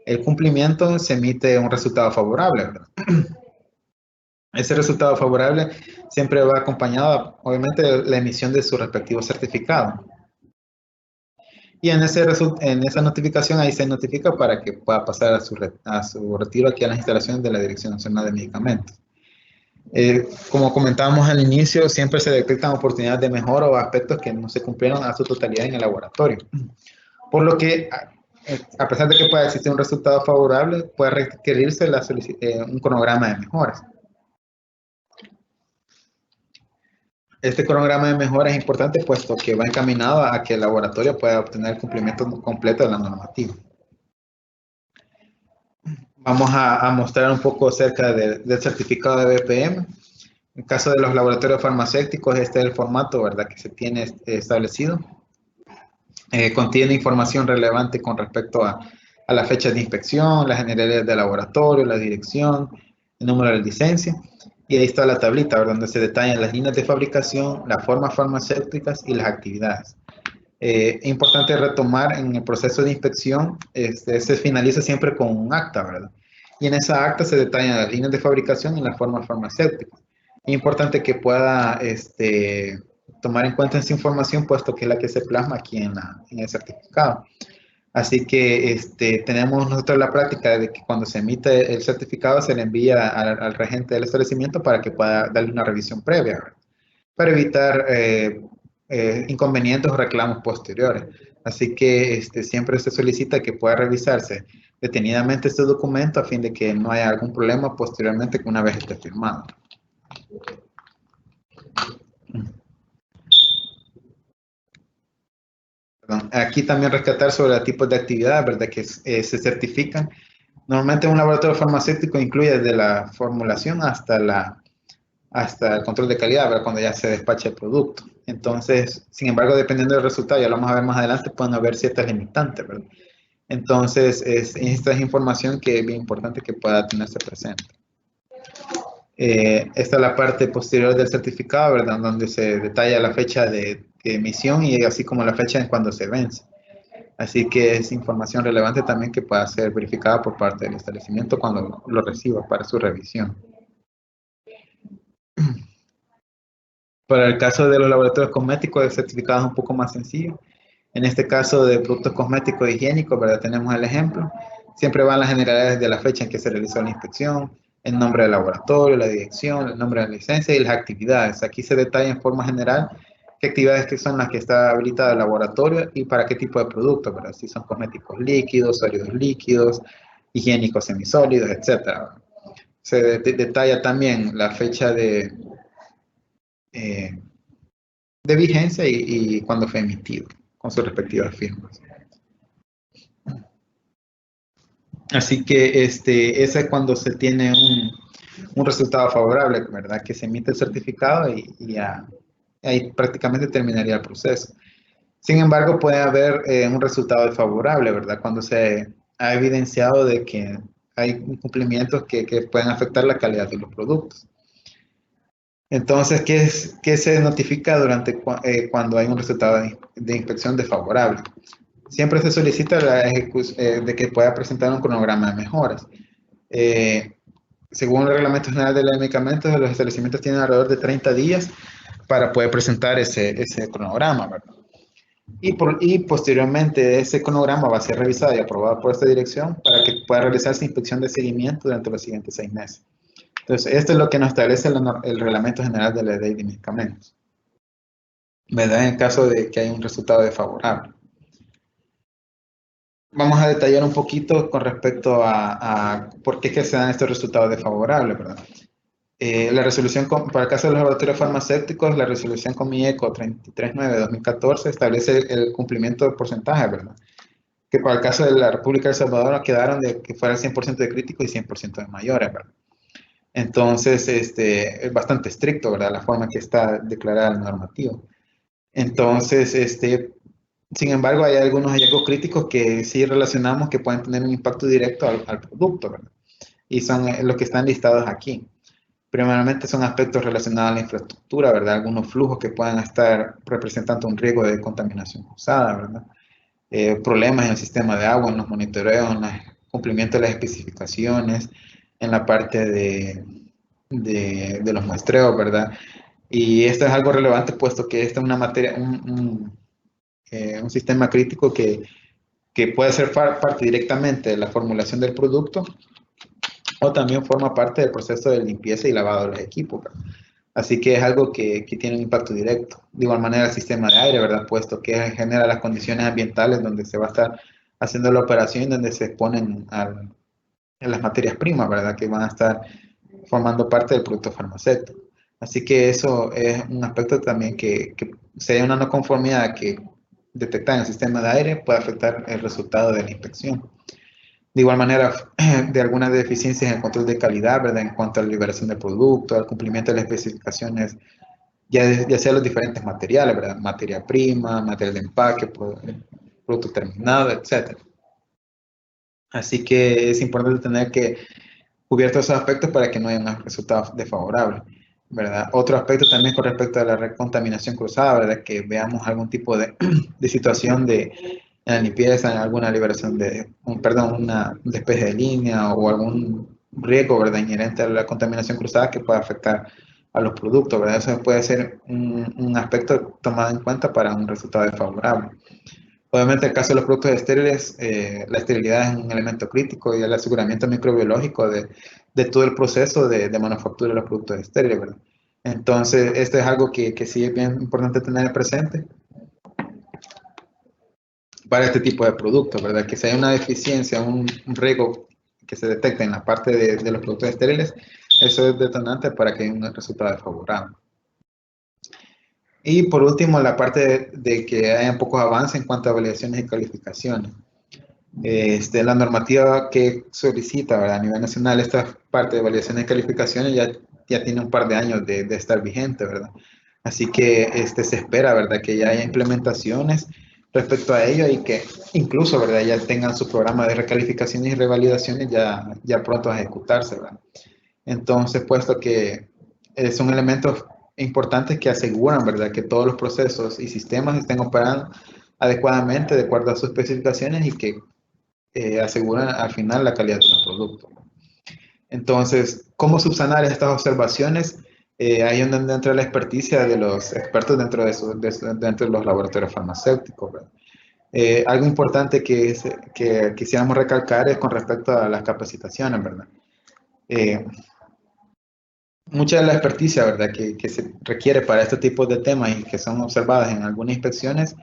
el cumplimiento, se emite un resultado favorable, ¿verdad? Ese resultado favorable siempre va acompañado, obviamente, de la emisión de su respectivo certificado. Y en esa notificación ahí se notifica para que pueda pasar a su retiro aquí a las instalaciones de la Dirección Nacional de Medicamentos. Como comentábamos al inicio, siempre se detectan oportunidades de mejora o aspectos que no se cumplieron a su totalidad en el laboratorio. Por lo que, a pesar de que pueda existir un resultado favorable, puede requerirse un cronograma de mejoras. Este cronograma de mejora es importante puesto que va encaminado a que el laboratorio pueda obtener el cumplimiento completo de la normativa. Vamos a mostrar un poco acerca del certificado de BPM. En el caso de los laboratorios farmacéuticos, este es el formato, ¿verdad?, que se tiene establecido. Contiene información relevante con respecto a la fecha de inspección, las generalidades del laboratorio, la dirección, el número de licencia. Y ahí está la tablita, ¿verdad?, donde se detallan las líneas de fabricación, las formas farmacéuticas y las actividades. Es importante retomar en el proceso de inspección, se finaliza siempre con un acta, ¿verdad? Y en esa acta se detallan las líneas de fabricación y las formas farmacéuticas. Es importante que pueda tomar en cuenta esa información, puesto que es la que se plasma aquí en el certificado. Así que tenemos nosotros la práctica de que cuando se emite el certificado se le envía al regente del establecimiento para que pueda darle una revisión previa, ¿verdad?, para evitar inconvenientes o reclamos posteriores. Así que siempre se solicita que pueda revisarse detenidamente este documento a fin de que no haya algún problema posteriormente una vez esté firmado. Aquí también rescatar sobre los tipos de actividades, ¿verdad?, que se certifican. Normalmente un laboratorio farmacéutico incluye desde la formulación hasta el control de calidad, ¿verdad?, cuando ya se despacha el producto. Entonces, sin embargo, dependiendo del resultado, ya lo vamos a ver más adelante, pueden haber ciertas limitantes, ¿verdad? Entonces, esta es información que es bien importante que pueda tenerse presente. Esta es la parte posterior del certificado, ¿verdad?, donde se detalla la fecha de emisión y así como la fecha en cuando se vence. Así que es información relevante también que pueda ser verificada por parte del establecimiento cuando lo reciba para su revisión. Para el caso de los laboratorios cosméticos, el certificado es un poco más sencillo. En este caso de productos cosméticos higiénicos, ¿verdad?, tenemos el ejemplo. Siempre van las generalidades de la fecha en que se realizó la inspección, el nombre del laboratorio, la dirección, el nombre de la licencia y las actividades. Aquí se detalla en forma general qué actividades que son las que está habilitada el laboratorio y para qué tipo de productos, ¿verdad? Si son cosméticos líquidos, sólidos líquidos, higiénicos semisólidos, etc. Se detalla también la fecha de vigencia y cuándo fue emitido, con sus respectivas firmas. Así que ese es cuando se tiene un resultado favorable, ¿verdad?, que se emite el certificado y ya ahí prácticamente terminaría el proceso. Sin embargo, puede haber un resultado desfavorable, ¿verdad?, cuando se ha evidenciado de que hay incumplimientos que pueden afectar la calidad de los productos. Entonces, ¿qué se notifica cuando hay un resultado de inspección desfavorable? Siempre se solicita de que pueda presentar un cronograma de mejoras. Según el Reglamento General de Medicamentos, los establecimientos tienen alrededor de 30 días para poder presentar ese cronograma, ¿verdad? Y posteriormente ese cronograma va a ser revisado y aprobado por esta dirección para que pueda realizarse inspección de seguimiento durante los siguientes 6 meses. Entonces, esto es lo que nos establece el Reglamento General de la Ley de Medicamentos, ¿verdad? En caso de que haya un resultado desfavorable. Vamos a detallar un poquito con respecto a por qué es que se dan estos resultados desfavorables, ¿verdad? La resolución, para el caso de los laboratorios farmacéuticos, la resolución COMIECO 339-2014 establece el cumplimiento de porcentaje, ¿verdad? Que para el caso de la República de El Salvador quedaron de que fuera el 100% de críticos y 100% de mayores, ¿verdad? Entonces, es bastante estricto, ¿verdad? La forma que está declarada el normativo. Entonces, sin embargo, hay algunos hallazgos críticos que sí relacionamos que pueden tener un impacto directo al producto, ¿verdad? Y son los que están listados aquí. Primeramente son aspectos relacionados a la infraestructura, ¿verdad? Algunos flujos que puedan estar representando un riesgo de contaminación cruzada, ¿verdad? Problemas en el sistema de agua, en los monitoreos, en el cumplimiento de las especificaciones, en la parte de los muestreos, ¿verdad? Y esto es algo relevante puesto que esta es una materia, un sistema crítico que puede ser parte directamente de la formulación del producto o también forma parte del proceso de limpieza y lavado de los equipos, ¿verdad? Así que es algo que tiene un impacto directo. De igual manera el sistema de aire, ¿verdad? Puesto que genera las condiciones ambientales donde se va a estar haciendo la operación y donde se exponen en las materias primas, ¿verdad? Que van a estar formando parte del producto farmacéutico. Así que eso es un aspecto también que si hay una no conformidad que detecta en el sistema de aire puede afectar el resultado de la inspección. De igual manera, de algunas deficiencias en el control de calidad, ¿verdad? En cuanto a la liberación del producto, al cumplimiento de las especificaciones, ya sea los diferentes materiales, ¿verdad? Materia prima, material de empaque, producto terminado, etc. Así que es importante tener que cubiertos esos aspectos para que no haya unos resultados desfavorables, ¿verdad? Otro aspecto también con respecto a la recontaminación cruzada, ¿verdad? Que veamos algún tipo de situación de en la limpieza, en alguna liberación de, un despeje de línea o algún riesgo, ¿verdad? Inherente a la contaminación cruzada que pueda afectar a los productos, ¿verdad? Eso puede ser un aspecto tomado en cuenta para un resultado desfavorable. Obviamente, en el caso de los productos estériles, la esterilidad es un elemento crítico y el aseguramiento microbiológico de todo el proceso de manufactura de los productos estériles, ¿verdad? Entonces, esto es algo que sí es bien importante tener presente para este tipo de productos, ¿verdad? Que si hay una deficiencia, un riesgo que se detecta en la parte de los productos estériles, eso es detonante para que haya un resultado desfavorable. Y por último, la parte de que haya pocos avances en cuanto a validaciones y calificaciones. La normativa que solicita, ¿verdad? A nivel nacional esta parte de validaciones y calificaciones ya tiene un par de años de estar vigente, ¿verdad? Así que se espera, ¿verdad? Que ya haya implementaciones respecto a ello y que incluso, ¿verdad? Ya tengan su programa de recalificaciones y revalidaciones ya pronto a ejecutarse, ¿verdad? Entonces, puesto que son elementos importantes que aseguran, ¿verdad? Que todos los procesos y sistemas estén operando adecuadamente de acuerdo a sus especificaciones y que aseguran al final la calidad de los productos. Entonces, ¿cómo subsanar estas observaciones? Ahí es donde entra la experticia de los expertos dentro de los laboratorios farmacéuticos, ¿verdad? Algo importante que quisiéramos recalcar es con respecto a las capacitaciones, ¿verdad? Mucha de la experticia, ¿verdad? Que se requiere para este tipo de temas y que son observadas en algunas inspecciones,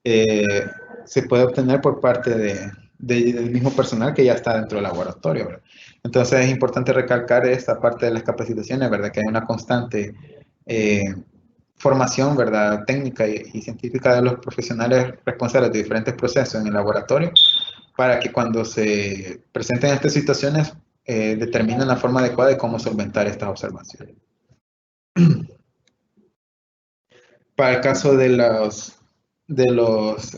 se puede obtener por parte del mismo personal que ya está dentro del laboratorio, ¿verdad? Entonces es importante recalcar esta parte de las capacitaciones, ¿verdad? Que hay una constante formación, ¿verdad? Técnica y científica de los profesionales responsables de diferentes procesos en el laboratorio para que cuando se presenten estas situaciones determinen la forma adecuada de cómo solventar estas observaciones. Para el caso de los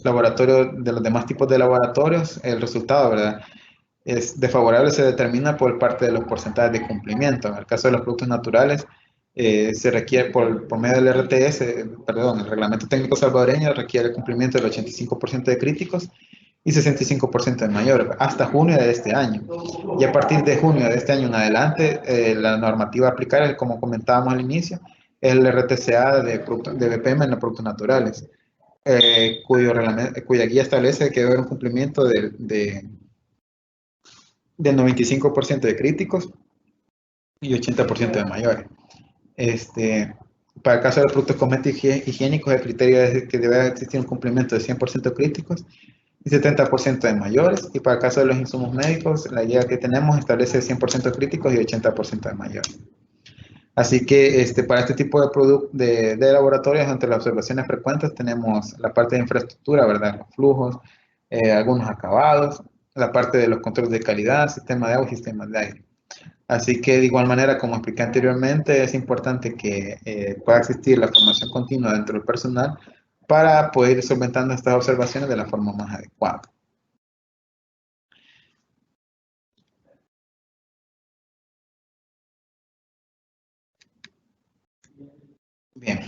laboratorios, de los demás tipos de laboratorios, el resultado, ¿verdad? Es desfavorable, se determina por parte de los porcentajes de cumplimiento. En el caso de los productos naturales, se requiere por medio del RTS, perdón, el Reglamento Técnico Salvadoreño requiere el cumplimiento del 85% de críticos y 65% de mayores, hasta junio de este año. Y a partir de junio de este año en adelante, la normativa a aplicar, como comentábamos al inicio, es el RTCA de BPM en los productos naturales. cuya guía establece que debe haber un cumplimiento del 95% de críticos y 80% de mayores. Para el caso de los productos cosméticos higiénicos, el criterio es que debe existir un cumplimiento de 100% críticos y 70% de mayores. Y para el caso de los insumos médicos, la guía que tenemos establece 100% críticos y 80% de mayores. Así que para este tipo de laboratorios, entre las observaciones frecuentes, tenemos la parte de infraestructura, ¿verdad? Los flujos, algunos acabados, la parte de los controles de calidad, sistema de agua y sistemas de aire. Así que de igual manera, como expliqué anteriormente, es importante que pueda existir la formación continua dentro del personal para poder ir solventando estas observaciones de la forma más adecuada. Bien.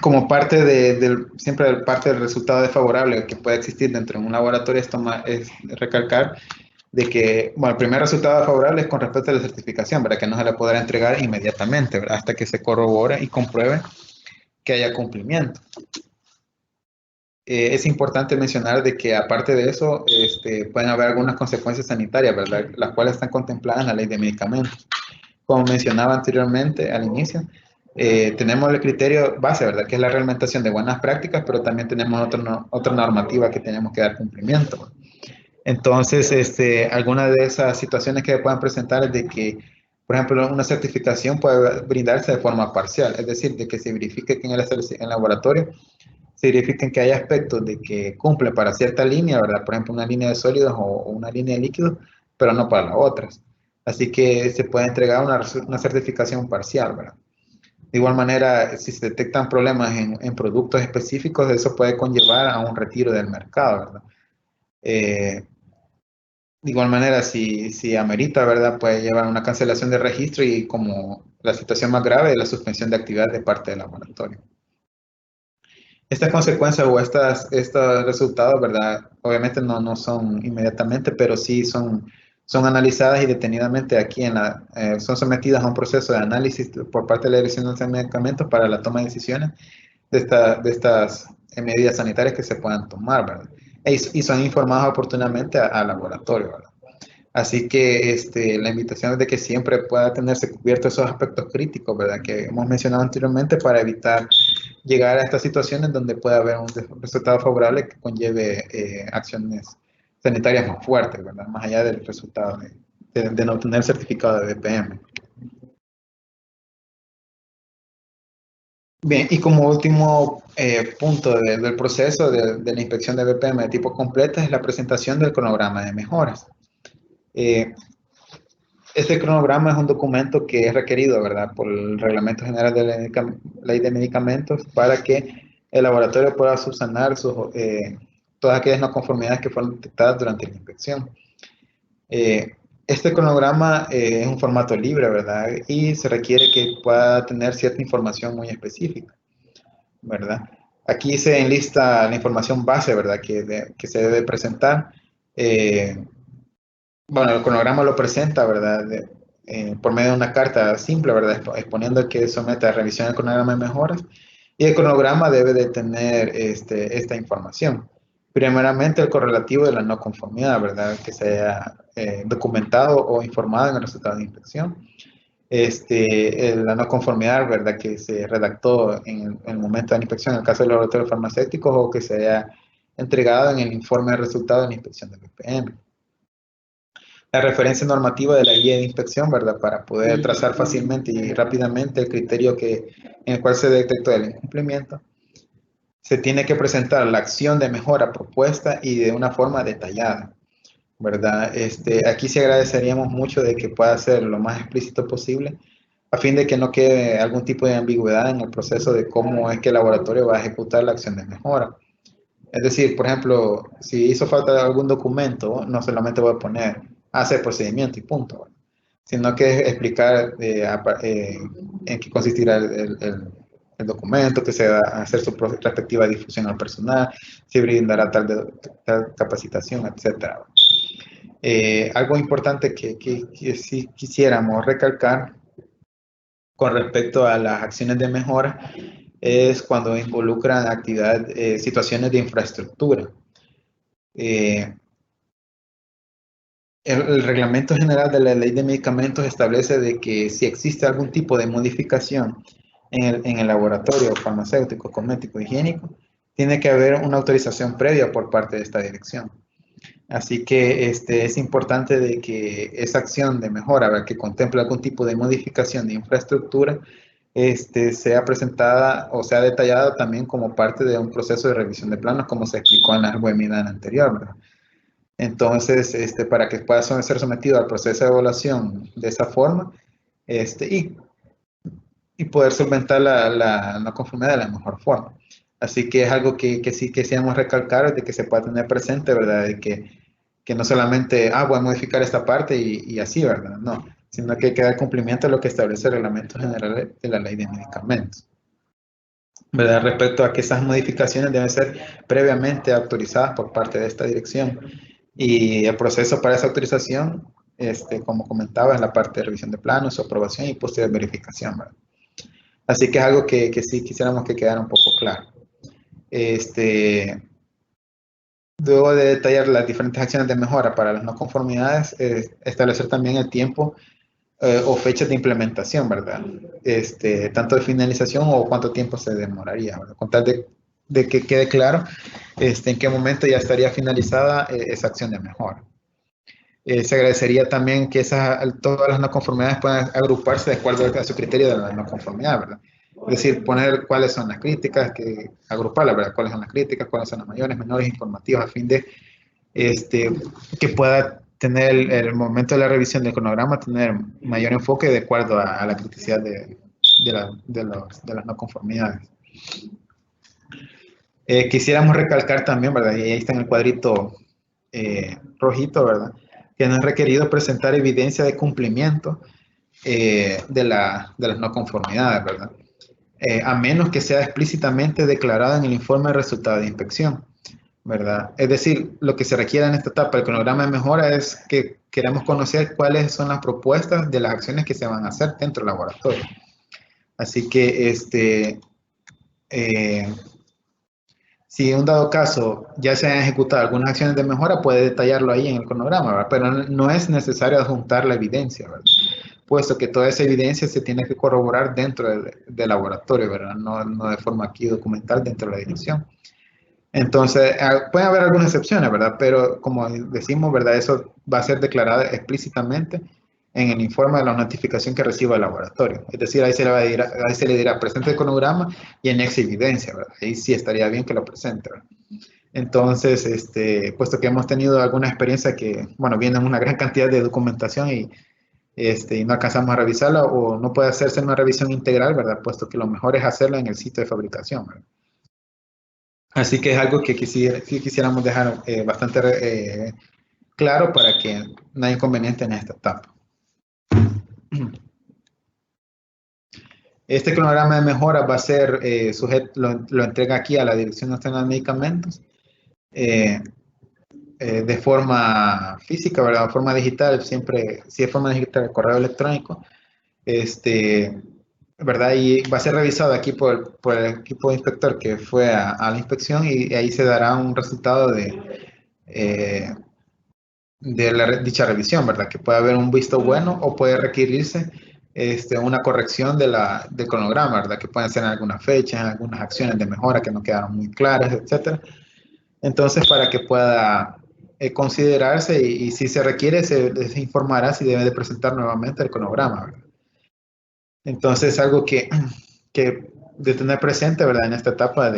Como parte siempre parte del resultado desfavorable que puede existir dentro de un laboratorio es recalcar de que, bueno, el primer resultado favorable es con respecto a la certificación, ¿verdad? Que no se le podrá entregar inmediatamente, ¿verdad? Hasta que se corrobore y compruebe que haya cumplimiento. Es importante mencionar de que aparte de eso, pueden haber algunas consecuencias sanitarias, ¿verdad? Las cuales están contempladas en la ley de medicamentos. Como mencionaba anteriormente al inicio, tenemos el criterio base, ¿verdad? Que es la reglamentación de buenas prácticas, pero también tenemos otra normativa que tenemos que dar cumplimiento. Entonces, algunas de esas situaciones que puedan presentar es de que, por ejemplo, una certificación puede brindarse de forma parcial, es decir, de que se verifique que en el laboratorio se verifiquen que hay aspectos de que cumplen para cierta línea, ¿verdad? Por ejemplo, una línea de sólidos o una línea de líquidos, pero no para las otras. Así que se puede entregar una certificación parcial, ¿verdad? De igual manera, si se detectan problemas en productos específicos, eso puede conllevar a un retiro del mercado, ¿verdad? De igual manera, si amerita, ¿verdad? Puede llevar a una cancelación de registro y como la situación más grave, la suspensión de actividad de parte del laboratorio. Estas consecuencias o estos resultados, ¿verdad? Obviamente no son inmediatamente, pero sí son analizadas y detenidamente aquí son sometidas a un proceso de análisis por parte de la Dirección Nacional de Medicamentos para la toma de decisiones de estas medidas sanitarias que se puedan tomar, ¿verdad? Y son informados oportunamente al laboratorio, ¿verdad? Así que la invitación es de que siempre pueda tenerse cubiertos esos aspectos críticos, ¿verdad? Que hemos mencionado anteriormente para evitar llegar a estas situaciones donde pueda haber un resultado favorable que conlleve acciones sanitarias más fuertes, ¿verdad? Más allá del resultado de no obtener certificado de BPM. Bien, y como último punto del proceso de la inspección de BPM de tipo completa es la presentación del cronograma de mejoras. Este cronograma es un documento que es requerido, ¿verdad?, por el Reglamento General de la Ley de Medicamentos para que el laboratorio pueda subsanar todas aquellas no conformidades que fueron detectadas durante la inspección. Este cronograma es un formato libre, ¿verdad?, y se requiere que pueda tener cierta información muy específica, ¿verdad? Aquí se enlista la información base, ¿verdad?, que se debe presentar. Bueno, el cronograma lo presenta, ¿verdad? Por medio de una carta simple, ¿verdad? Exponiendo que somete a revisión el cronograma de mejoras y el cronograma debe de tener esta información. Primeramente, el correlativo de la no conformidad, ¿verdad? Que se haya documentado o informado en el resultado de inspección. La no conformidad, ¿verdad? Que se redactó en el momento de la inspección, en el caso de los laboratorios farmacéuticos, o que se haya entregado en el informe de resultado de la inspección de BPM. La referencia normativa de la guía de inspección, ¿verdad? Para poder trazar fácilmente y rápidamente el criterio en el cual se detectó el incumplimiento. Se tiene que presentar la acción de mejora propuesta y de una forma detallada, ¿verdad? Aquí sí agradeceríamos mucho de que pueda ser lo más explícito posible a fin de que no quede algún tipo de ambigüedad en el proceso de cómo es que el laboratorio va a ejecutar la acción de mejora. Es decir, por ejemplo, si hizo falta algún documento, no solamente voy a poner hacer procedimiento y punto, sino que explicar en qué consistirá el documento, que se va a hacer su respectiva difusión al personal, si brindará tal capacitación, etc. Algo importante que sí quisiéramos recalcar con respecto a las acciones de mejora es cuando involucran situaciones de infraestructura. El reglamento general de la ley de medicamentos establece de que si existe algún tipo de modificación en el laboratorio farmacéutico, cosmético, higiénico, tiene que haber una autorización previa por parte de esta dirección. Así que es importante de que esa acción de mejora, que contemple algún tipo de modificación de infraestructura, sea presentada o sea detallada también como parte de un proceso de revisión de planos, como se explicó en la webinar anterior, ¿verdad? Entonces, para que pueda ser sometido al proceso de evaluación de esa forma, y poder solventar la no conformidad de la mejor forma. Así que es algo que sí quisiéramos recalcar, de que se pueda tener presente, ¿verdad? De que no solamente, voy a modificar esta parte y así, ¿verdad? No, sino que queda cumplimiento a lo que establece el reglamento general de la ley de medicamentos, ¿verdad? Respecto a que esas modificaciones deben ser previamente autorizadas por parte de esta dirección. Y el proceso para esa autorización, como comentaba, es la parte de revisión de planos, su aprobación y posterior verificación, ¿verdad? Así que es algo que sí quisiéramos que quedara un poco claro. Luego de detallar las diferentes acciones de mejora para las no conformidades, establecer también el tiempo o fechas de implementación, ¿verdad? Tanto de finalización o cuánto tiempo se demoraría, ¿verdad? Con tal de que quede claro en qué momento ya estaría finalizada esa acción de mejora. Se agradecería también que todas las no conformidades puedan agruparse de acuerdo a su criterio de la no conformidad, ¿verdad? Es decir, poner cuáles son las críticas, agruparlas, ¿verdad? Cuáles son las críticas, cuáles son las mayores, menores, informativas, a fin de que pueda tener el momento de la revisión del cronograma, tener mayor enfoque de acuerdo a la criticidad de las no conformidades. Quisiéramos recalcar también, ¿verdad? Y ahí está en el cuadrito rojito, ¿verdad? Que no es requerido presentar evidencia de cumplimiento de las no conformidades, ¿verdad? A menos que sea explícitamente declarado en el informe de resultado de inspección, ¿verdad? Es decir, lo que se requiere en esta etapa del cronograma de mejora es que queramos conocer cuáles son las propuestas de las acciones que se van a hacer dentro del laboratorio. Así que, si en un dado caso ya se han ejecutado algunas acciones de mejora, puede detallarlo ahí en el cronograma, ¿verdad? Pero no es necesario adjuntar la evidencia, ¿verdad? Puesto que toda esa evidencia se tiene que corroborar dentro del laboratorio, ¿verdad? No de forma aquí documental dentro de la dirección. Entonces, puede haber algunas excepciones, ¿verdad? Pero como decimos, ¿verdad? Eso va a ser declarado explícitamente en el informe de la notificación que reciba el laboratorio. Es decir, ahí se le dirá presente el cronograma y anexe evidencia, ¿verdad? Ahí sí estaría bien que lo presente, ¿verdad? Entonces, puesto que hemos tenido alguna experiencia que, bueno, vienen una gran cantidad de documentación y no alcanzamos a revisarla o no puede hacerse una revisión integral, ¿verdad? Puesto que lo mejor es hacerla en el sitio de fabricación, ¿verdad? Así que es algo que quisiéramos dejar bastante claro para que no haya inconveniente en esta etapa. Este cronograma de mejora va a ser sujeto, lo entrega aquí a la Dirección Nacional de Medicamentos de forma física, ¿verdad? De forma digital, siempre, si es forma digital, el correo electrónico, ¿verdad? Y va a ser revisado aquí por el equipo de inspector que fue a la inspección y ahí se dará un resultado de dicha revisión, ¿verdad? Que puede haber un visto bueno o puede requerirse una corrección del cronograma, ¿verdad? Que pueden ser en algunas fechas, en algunas acciones de mejora que no quedaron muy claras, etcétera. Entonces, para que pueda considerarse y si se requiere, se informará si debe de presentar nuevamente el cronograma, ¿verdad? Entonces, algo que de tener presente, ¿verdad? En esta etapa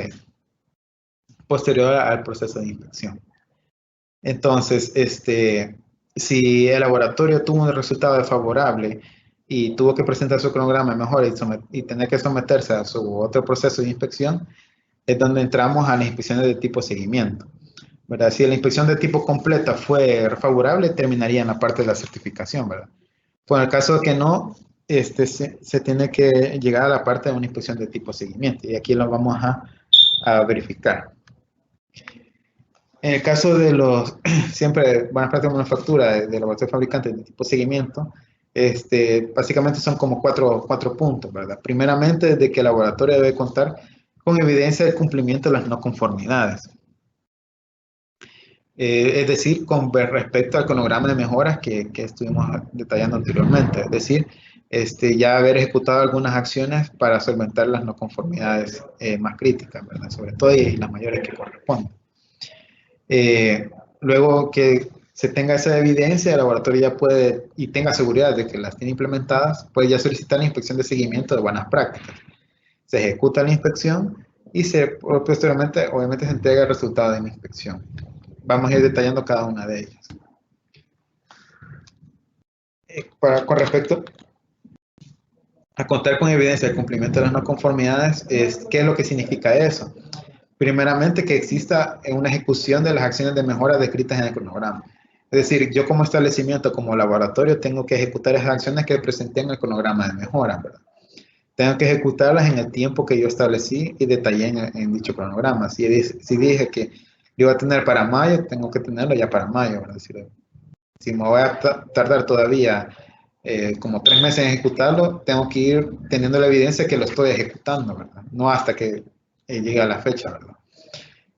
posterior al proceso de inspección. Entonces, si el laboratorio tuvo un resultado desfavorable y tuvo que presentar su cronograma mejor y tener que someterse a su otro proceso de inspección, es donde entramos a las inspecciones de tipo seguimiento, ¿verdad? Si la inspección de tipo completa fue favorable, terminaría en la parte de la certificación, ¿verdad? Pues en el caso de que no, se tiene que llegar a la parte de una inspección de tipo seguimiento y aquí lo vamos a verificar. En el caso de siempre buenas prácticas de manufactura de laboratorio fabricante de tipo seguimiento, Básicamente son como cuatro puntos, ¿verdad? Primeramente, de que el laboratorio debe contar con evidencia del cumplimiento de las no conformidades. Es decir, con respecto al cronograma de mejoras que estuvimos detallando anteriormente. Es decir, ya haber ejecutado algunas acciones para solventar las no conformidades más críticas, ¿verdad? Sobre todo y las mayores que corresponden. Luego que se tenga esa evidencia, el laboratorio ya puede, y tenga seguridad de que las tiene implementadas, puede ya solicitar la inspección de seguimiento de buenas prácticas. Se ejecuta la inspección y posteriormente, obviamente, se entrega el resultado de la inspección. Vamos a ir detallando cada una de ellas. Con respecto a contar con evidencia del cumplimiento de las no conformidades, ¿qué es lo que significa eso? Primeramente, que exista una ejecución de las acciones de mejora descritas en el cronograma. Es decir, yo como establecimiento, como laboratorio, tengo que ejecutar esas acciones que presenté en el cronograma de mejora, ¿verdad? Tengo que ejecutarlas en el tiempo que yo establecí y detallé en dicho cronograma. Si dije que yo iba a tener para mayo, tengo que tenerlo ya para mayo, ¿verdad? Si me voy a tardar todavía como 3 meses en ejecutarlo, tengo que ir teniendo la evidencia que lo estoy ejecutando, ¿verdad? No hasta que llegue a la fecha, ¿verdad?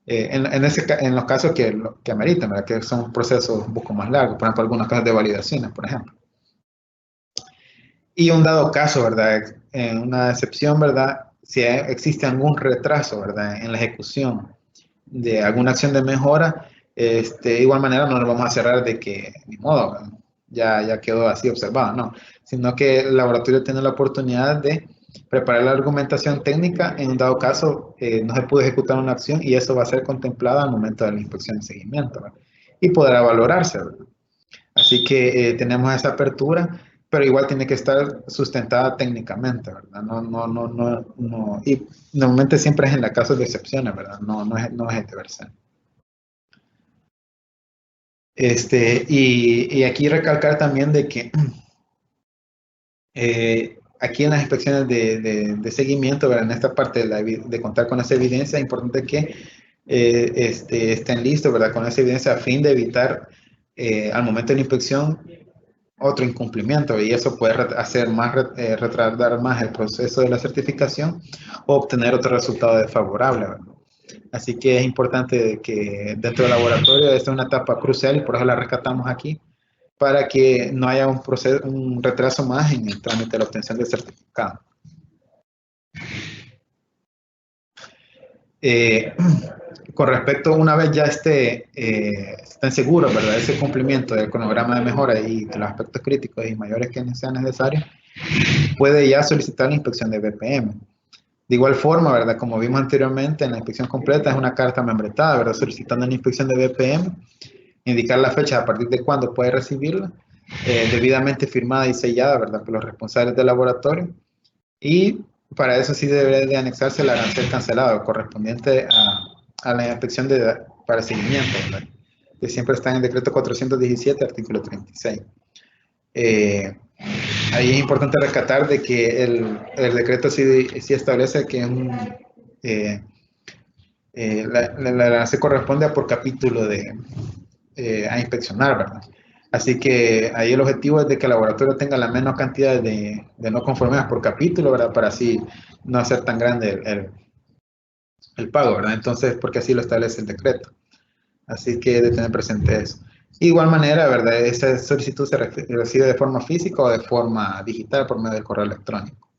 En los casos que ameritan, ¿verdad? Que son procesos un poco más largos, por ejemplo, algunos casos de validaciones, por ejemplo. Y un dado caso, ¿verdad? En una excepción, ¿verdad? Si existe algún retraso, ¿verdad? En la ejecución de alguna acción de mejora, de igual manera no nos vamos a cerrar de que, ni modo, ¿verdad? Ya quedó así observado, no, sino que el laboratorio tiene la oportunidad de preparar la argumentación técnica. En un dado caso no se pudo ejecutar una acción y eso va a ser contemplado al momento de la inspección de seguimiento, ¿verdad? Y podrá valorarse, ¿verdad? Así que tenemos esa apertura, pero igual tiene que estar sustentada técnicamente, ¿verdad? No. Y normalmente siempre es en la casos de excepciones, ¿verdad? No es universal. Y aquí recalcar también de que aquí en las inspecciones de seguimiento, ¿verdad? En esta parte de contar con esa evidencia, es importante que estén listos, ¿verdad? Con esa evidencia a fin de evitar al momento de la inspección otro incumplimiento, y eso puede hacer más, retardar más el proceso de la certificación o obtener otro resultado desfavorable, ¿verdad? Así que es importante que dentro del laboratorio esta es una etapa crucial y por eso la rescatamos aquí, para que no haya un retraso más en el trámite de la obtención del certificado. Con respecto, una vez ya estén seguros, ¿verdad? Ese cumplimiento del cronograma de mejora y de los aspectos críticos y mayores que sean necesarios, puede ya solicitar la inspección de BPM. De igual forma, ¿verdad? Como vimos anteriormente, en la inspección completa es una carta membretada, ¿verdad? Solicitando la inspección de BPM, indicar la fecha a partir de cuándo puede recibirla, debidamente firmada y sellada, ¿verdad? Por los responsables del laboratorio. Y para eso sí debe de anexarse el arancel cancelado correspondiente a la inspección para seguimiento, ¿verdad? Que siempre está en el decreto 417, artículo 36. Ahí es importante rescatar de que el decreto sí establece que el arancel corresponde a por capítulo a inspeccionar, ¿verdad? Así que ahí el objetivo es de que el laboratorio tenga la menor cantidad de no conformidades por capítulo, ¿verdad? Para así no hacer tan grande el pago, ¿verdad? Entonces, porque así lo establece el decreto. Así que de tener presente eso. De igual manera, ¿verdad? Esta solicitud se recibe de forma física o de forma digital por medio del correo electrónico.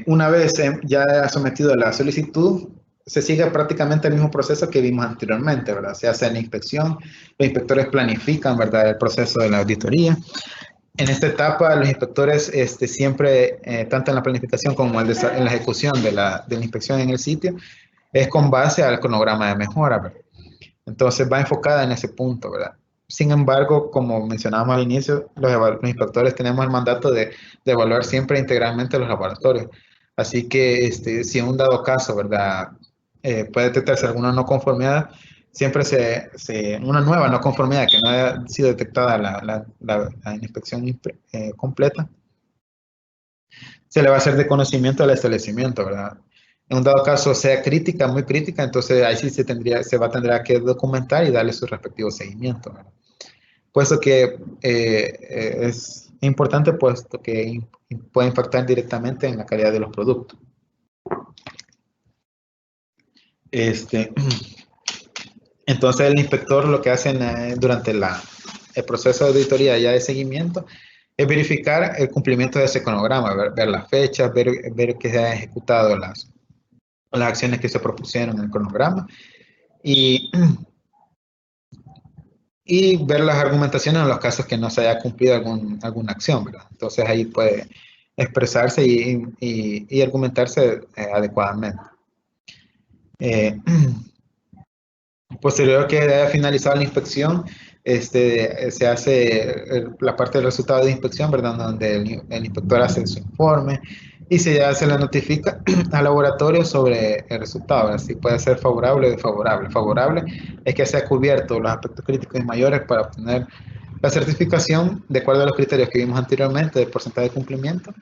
Una vez ya sometido la solicitud, se sigue prácticamente el mismo proceso que vimos anteriormente, ¿verdad? Se hace la inspección, los inspectores planifican, ¿verdad? El proceso de la auditoría. En esta etapa, los inspectores siempre, tanto en la planificación como en la ejecución de la inspección en el sitio, es con base al cronograma de mejora, ¿verdad? Entonces va enfocada en ese punto, ¿verdad? Sin embargo, como mencionábamos al inicio, los inspectores tenemos el mandato de evaluar siempre integralmente los laboratorios. Así que si en un dado caso, ¿verdad? Puede detectarse alguna no conformidad, siempre una nueva no conformidad que no haya sido detectada la inspección completa, se le va a hacer de conocimiento al establecimiento, ¿verdad? en un dado caso sea crítica, muy crítica, entonces ahí sí tendrá que documentar y darle su respectivo seguimiento, ¿verdad? Puesto que es importante, puesto que puede impactar directamente en la calidad de los productos. Entonces el inspector lo que hace durante el proceso de auditoría ya de seguimiento es verificar el cumplimiento de ese cronograma, ver las fechas, ver que se han ejecutado las acciones que se propusieron en el cronograma y ver las argumentaciones en los casos que no se haya cumplido alguna acción, ¿verdad? Entonces ahí puede expresarse y argumentarse adecuadamente. Posterior que haya finalizado la inspección, se hace la parte del resultado de inspección, ¿verdad? Donde el inspector hace su informe y se le notifica al laboratorio sobre el resultado, ¿verdad? Si puede ser favorable o desfavorable. Favorable es que se ha cubierto los aspectos críticos y mayores para obtener la certificación de acuerdo a los criterios que vimos anteriormente de porcentaje de cumplimiento,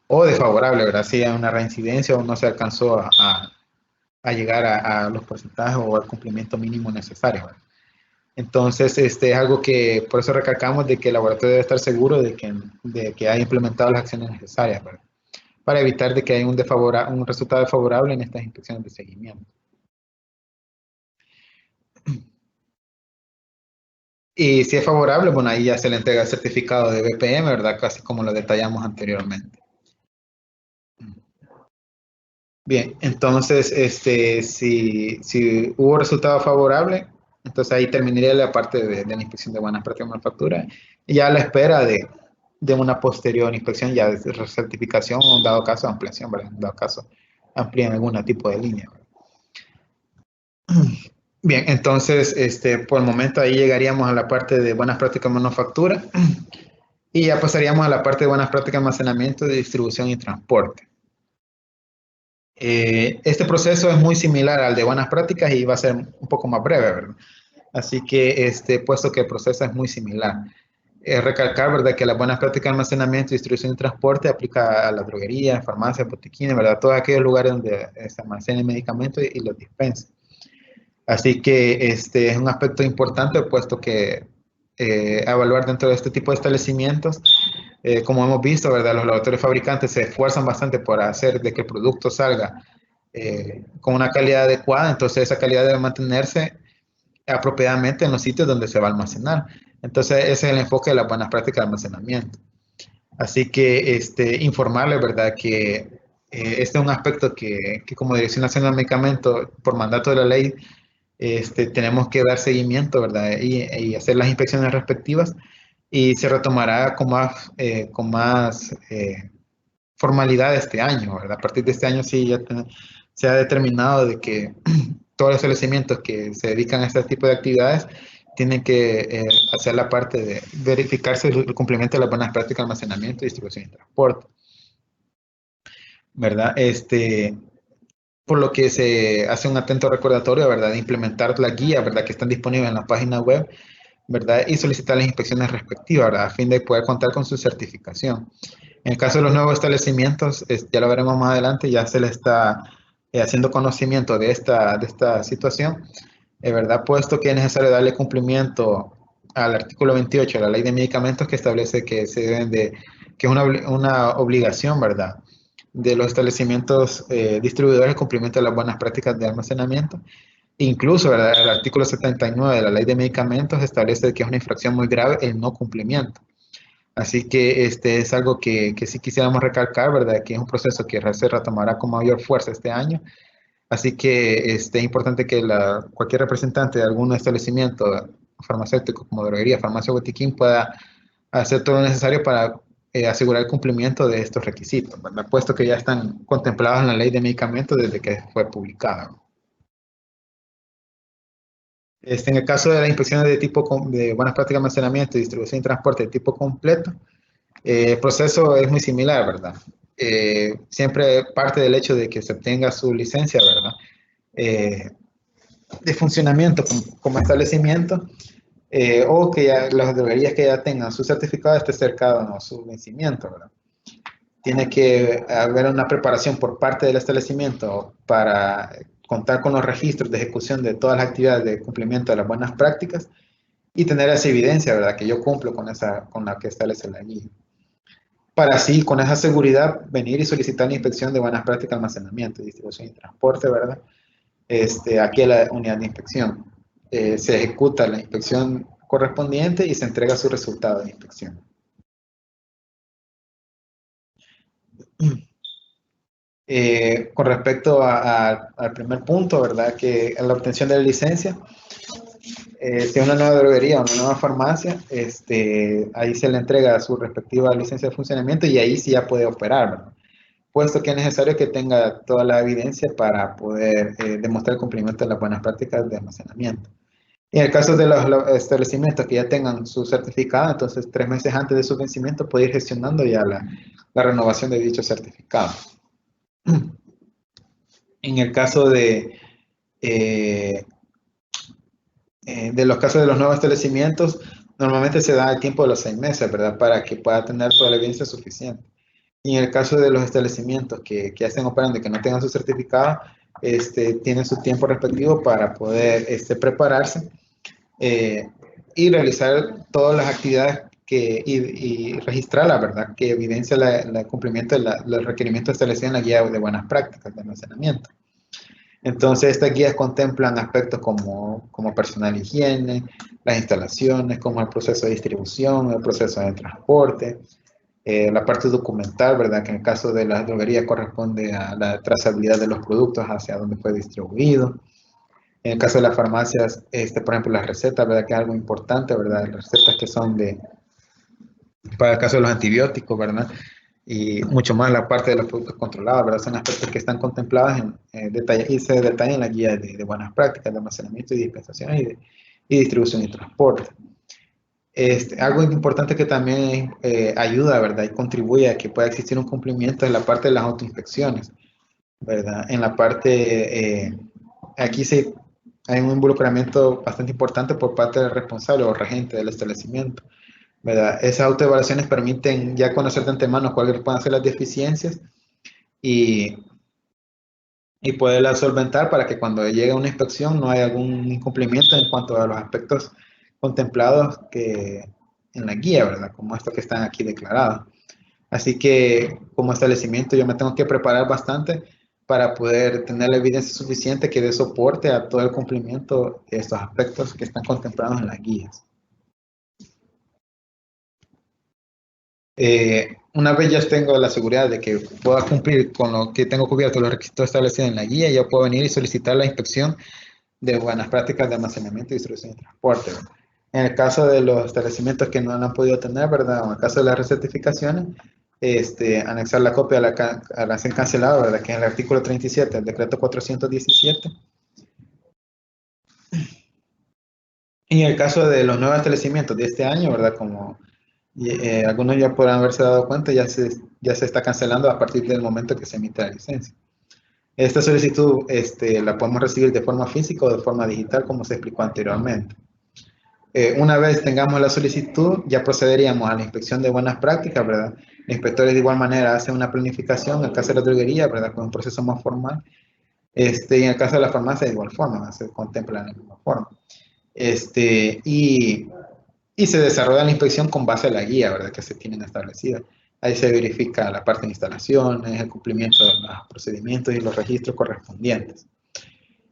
o desfavorable, ¿verdad? Si hay una reincidencia o no se alcanzó a llegar a los porcentajes o al cumplimiento mínimo necesario, ¿verdad? Entonces, es algo que por eso recalcamos de que el laboratorio debe estar seguro de que haya implementado las acciones necesarias, ¿verdad? Para evitar de que haya un resultado desfavorable en estas inspecciones de seguimiento. Y si es favorable, bueno, ahí ya se le entrega el certificado de BPM, ¿verdad? Casi como lo detallamos anteriormente. Bien, entonces, si hubo resultado favorable, entonces ahí terminaría la parte de la inspección de buenas prácticas de manufactura y ya a la espera de una posterior inspección ya de certificación o en dado caso ampliación, ¿verdad? En dado caso amplían algún tipo de línea, ¿verdad? Bien, entonces, por el momento ahí llegaríamos a la parte de buenas prácticas de manufactura y ya pasaríamos a la parte de buenas prácticas de almacenamiento, de distribución y transporte. Este proceso es muy similar al de buenas prácticas y va a ser un poco más breve, ¿verdad? Así que, puesto que el proceso es muy similar. Recalcar, ¿verdad?, que las buenas prácticas de almacenamiento, distribución y transporte aplica a la droguería, farmacia, botiquines, ¿verdad? Todos aquellos lugares donde se almacenan medicamentos y los dispensan. Así que es un aspecto importante, puesto que evaluar dentro de este tipo de establecimientos, como hemos visto, ¿verdad? Los laboratorios fabricantes se esfuerzan bastante por hacer de que el producto salga con una calidad adecuada, entonces esa calidad debe mantenerse apropiadamente en los sitios donde se va a almacenar. Entonces ese es el enfoque de las buenas prácticas de almacenamiento. Así que informarles, ¿verdad?, que este es un aspecto que como Dirección Nacional de Medicamentos, por mandato de la ley, tenemos que dar seguimiento, ¿verdad?, y hacer las inspecciones respectivas, y se retomará con más formalidad este año, ¿verdad? A partir de este año sí ya se ha determinado de que todos los establecimientos que se dedican a este tipo de actividades tienen que hacer la parte de verificarse el cumplimiento de las buenas prácticas de almacenamiento, distribución y transporte, ¿verdad? Por lo que se hace un atento recordatorio, ¿verdad?, de implementar la guía, ¿verdad?, que están disponibles en la página web, ¿verdad?, y solicitar las inspecciones respectivas, ¿verdad?, a fin de poder contar con su certificación. En el caso de los nuevos establecimientos, ya lo veremos más adelante, ya se le está haciendo conocimiento de esta situación, ¿verdad?, puesto que es necesario darle cumplimiento al artículo 28 de la Ley de Medicamentos, que establece que que es una obligación, ¿verdad?, de los establecimientos distribuidores el cumplimiento de las buenas prácticas de almacenamiento. Incluso, ¿verdad?, el artículo 79 de la Ley de Medicamentos establece que es una infracción muy grave el no cumplimiento. Así que es algo que sí quisiéramos recalcar, ¿verdad?, que es un proceso que se retomará con mayor fuerza este año. Así que es importante que cualquier representante de algún establecimiento farmacéutico como droguería, farmacia o botiquín pueda hacer todo lo necesario para asegurar el cumplimiento de estos requisitos, ¿verdad?, puesto que ya están contemplados en la Ley de Medicamentos desde que fue publicada. En el caso de las inspecciones de buenas prácticas de almacenamiento, distribución y transporte de tipo completo, el proceso es muy similar, ¿verdad? Siempre parte del hecho de que se obtenga su licencia, ¿verdad?, de funcionamiento como establecimiento, o que ya las droguerías que ya tengan su certificado esté cercano a su vencimiento, ¿verdad? tiene que haber una preparación por parte del establecimiento para contar con los registros de ejecución de todas las actividades de cumplimiento de las buenas prácticas y tener esa evidencia, ¿verdad? Que yo cumplo con la que establece la guía. Para así, con esa seguridad, venir y solicitar la inspección de buenas prácticas de almacenamiento, distribución y transporte, ¿verdad? Aquí a la unidad de inspección. Se ejecuta la inspección correspondiente y se entrega su resultado de inspección. Con respecto al primer punto, ¿verdad? Que en la obtención de la licencia, si es una nueva droguería o una nueva farmacia, ahí se le entrega su respectiva licencia de funcionamiento y ahí sí ya puede operar, ¿verdad? Puesto que es necesario que tenga toda la evidencia para poder demostrar el cumplimiento de las buenas prácticas de almacenamiento. Y en el caso de los establecimientos que ya tengan su certificado, entonces 3 meses antes de su vencimiento puede ir gestionando ya la renovación de dicho certificado. En el caso de los casos de los nuevos establecimientos, normalmente se da el tiempo de los 6 meses, ¿verdad? Para que pueda tener toda la evidencia suficiente. Y en el caso de los establecimientos que ya estén operando y que no tengan su certificado, tienen su tiempo respectivo para poder prepararse y realizar todas las actividades y registrarla, ¿verdad? Que evidencia el cumplimiento de los requerimientos establecidos en la guía de buenas prácticas de almacenamiento. Entonces, estas guías contemplan aspectos como personal higiene, las instalaciones, como el proceso de distribución, el proceso de transporte, la parte documental, ¿verdad? Que en el caso de las droguerías corresponde a la trazabilidad de los productos hacia dónde fue distribuido. En el caso de las farmacias, por ejemplo, las recetas, ¿verdad? Que es algo importante, ¿verdad? Las recetas que son para el caso de los antibióticos, ¿verdad? Y mucho más la parte de los productos controlados, ¿verdad? Son aspectos que están contemplados y se detallan en la guía de buenas prácticas de almacenamiento y dispensación y distribución y transporte. Algo importante que también ayuda, ¿verdad? Y contribuye a que pueda existir un cumplimiento es la parte de las autoinspecciones, ¿verdad? En la parte, aquí hay un involucramiento bastante importante por parte del responsable o regente del establecimiento, ¿verdad? Esas autoevaluaciones permiten ya conocer de antemano cuáles pueden ser las deficiencias y poderlas solventar para que cuando llegue una inspección no haya algún incumplimiento en cuanto a los aspectos contemplados en la guía, ¿verdad? Como estos que están aquí declarados. Así que como establecimiento yo me tengo que preparar bastante para poder tener la evidencia suficiente que dé soporte a todo el cumplimiento de estos aspectos que están contemplados en las guías. Una vez ya tengo la seguridad de que pueda cumplir con lo que tengo cubierto, los requisitos establecidos en la guía, yo puedo venir y solicitar la inspección de buenas prácticas de almacenamiento, distribución y transporte, ¿verdad? En el caso de los establecimientos que no lo han podido tener, ¿verdad? O en el caso de las recertificaciones, anexar la copia a la cancelada, ¿verdad? Que es el artículo 37 del decreto 417. Y en el caso de los nuevos establecimientos de este año, ¿verdad? Como algunos ya podrán haberse dado cuenta, ya se está cancelando a partir del momento que se emite la licencia. Esta solicitud la podemos recibir de forma física o de forma digital, como se explicó anteriormente. Una vez tengamos la solicitud, ya procederíamos a la inspección de buenas prácticas, ¿verdad? Los inspectores de igual manera hacen una planificación, en el caso de la droguería, ¿verdad? Con un proceso más formal. Y en el caso de la farmacia, de igual forma, se contempla de la misma forma. Y se desarrolla la inspección con base a la guía, ¿verdad? Que se tienen establecida. Ahí se verifica la parte de instalaciones, el cumplimiento de los procedimientos y los registros correspondientes.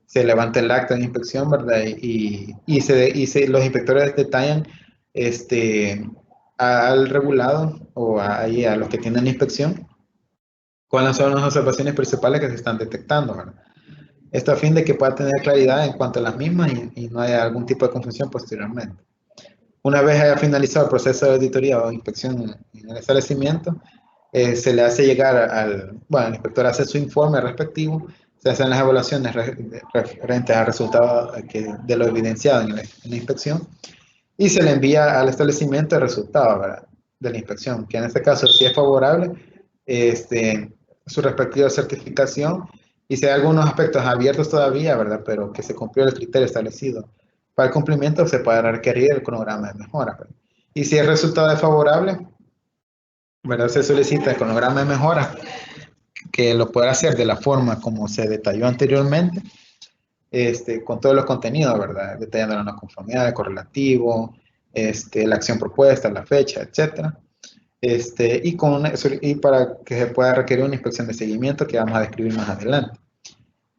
Se levanta el acta de inspección, ¿verdad? Y los inspectores detallan al regulado o a los que tienen la inspección cuáles son las observaciones principales que se están detectando, ¿verdad? Esto a fin de que pueda tener claridad en cuanto a las mismas y no haya algún tipo de confusión posteriormente. Una vez haya finalizado el proceso de auditoría o inspección en el establecimiento, se le hace llegar el inspector hace su informe respectivo, se hacen las evaluaciones referentes al resultado de lo evidenciado en la inspección y se le envía al establecimiento el resultado, ¿verdad? De la inspección, que en este caso, si es favorable, su respectiva certificación y si hay algunos aspectos abiertos todavía, ¿verdad? Pero que se cumplió el criterio establecido para el cumplimiento, se puede requerir el cronograma de mejora, ¿verdad? Y si el resultado es favorable, ¿verdad? Se solicita el cronograma de mejora, que lo pueda hacer de la forma como se detalló anteriormente, con todos los contenidos, ¿verdad? Detallando la no conformidad, el correlativo, la acción propuesta, la fecha, etcétera. Y para que se pueda requerir una inspección de seguimiento que vamos a describir más adelante.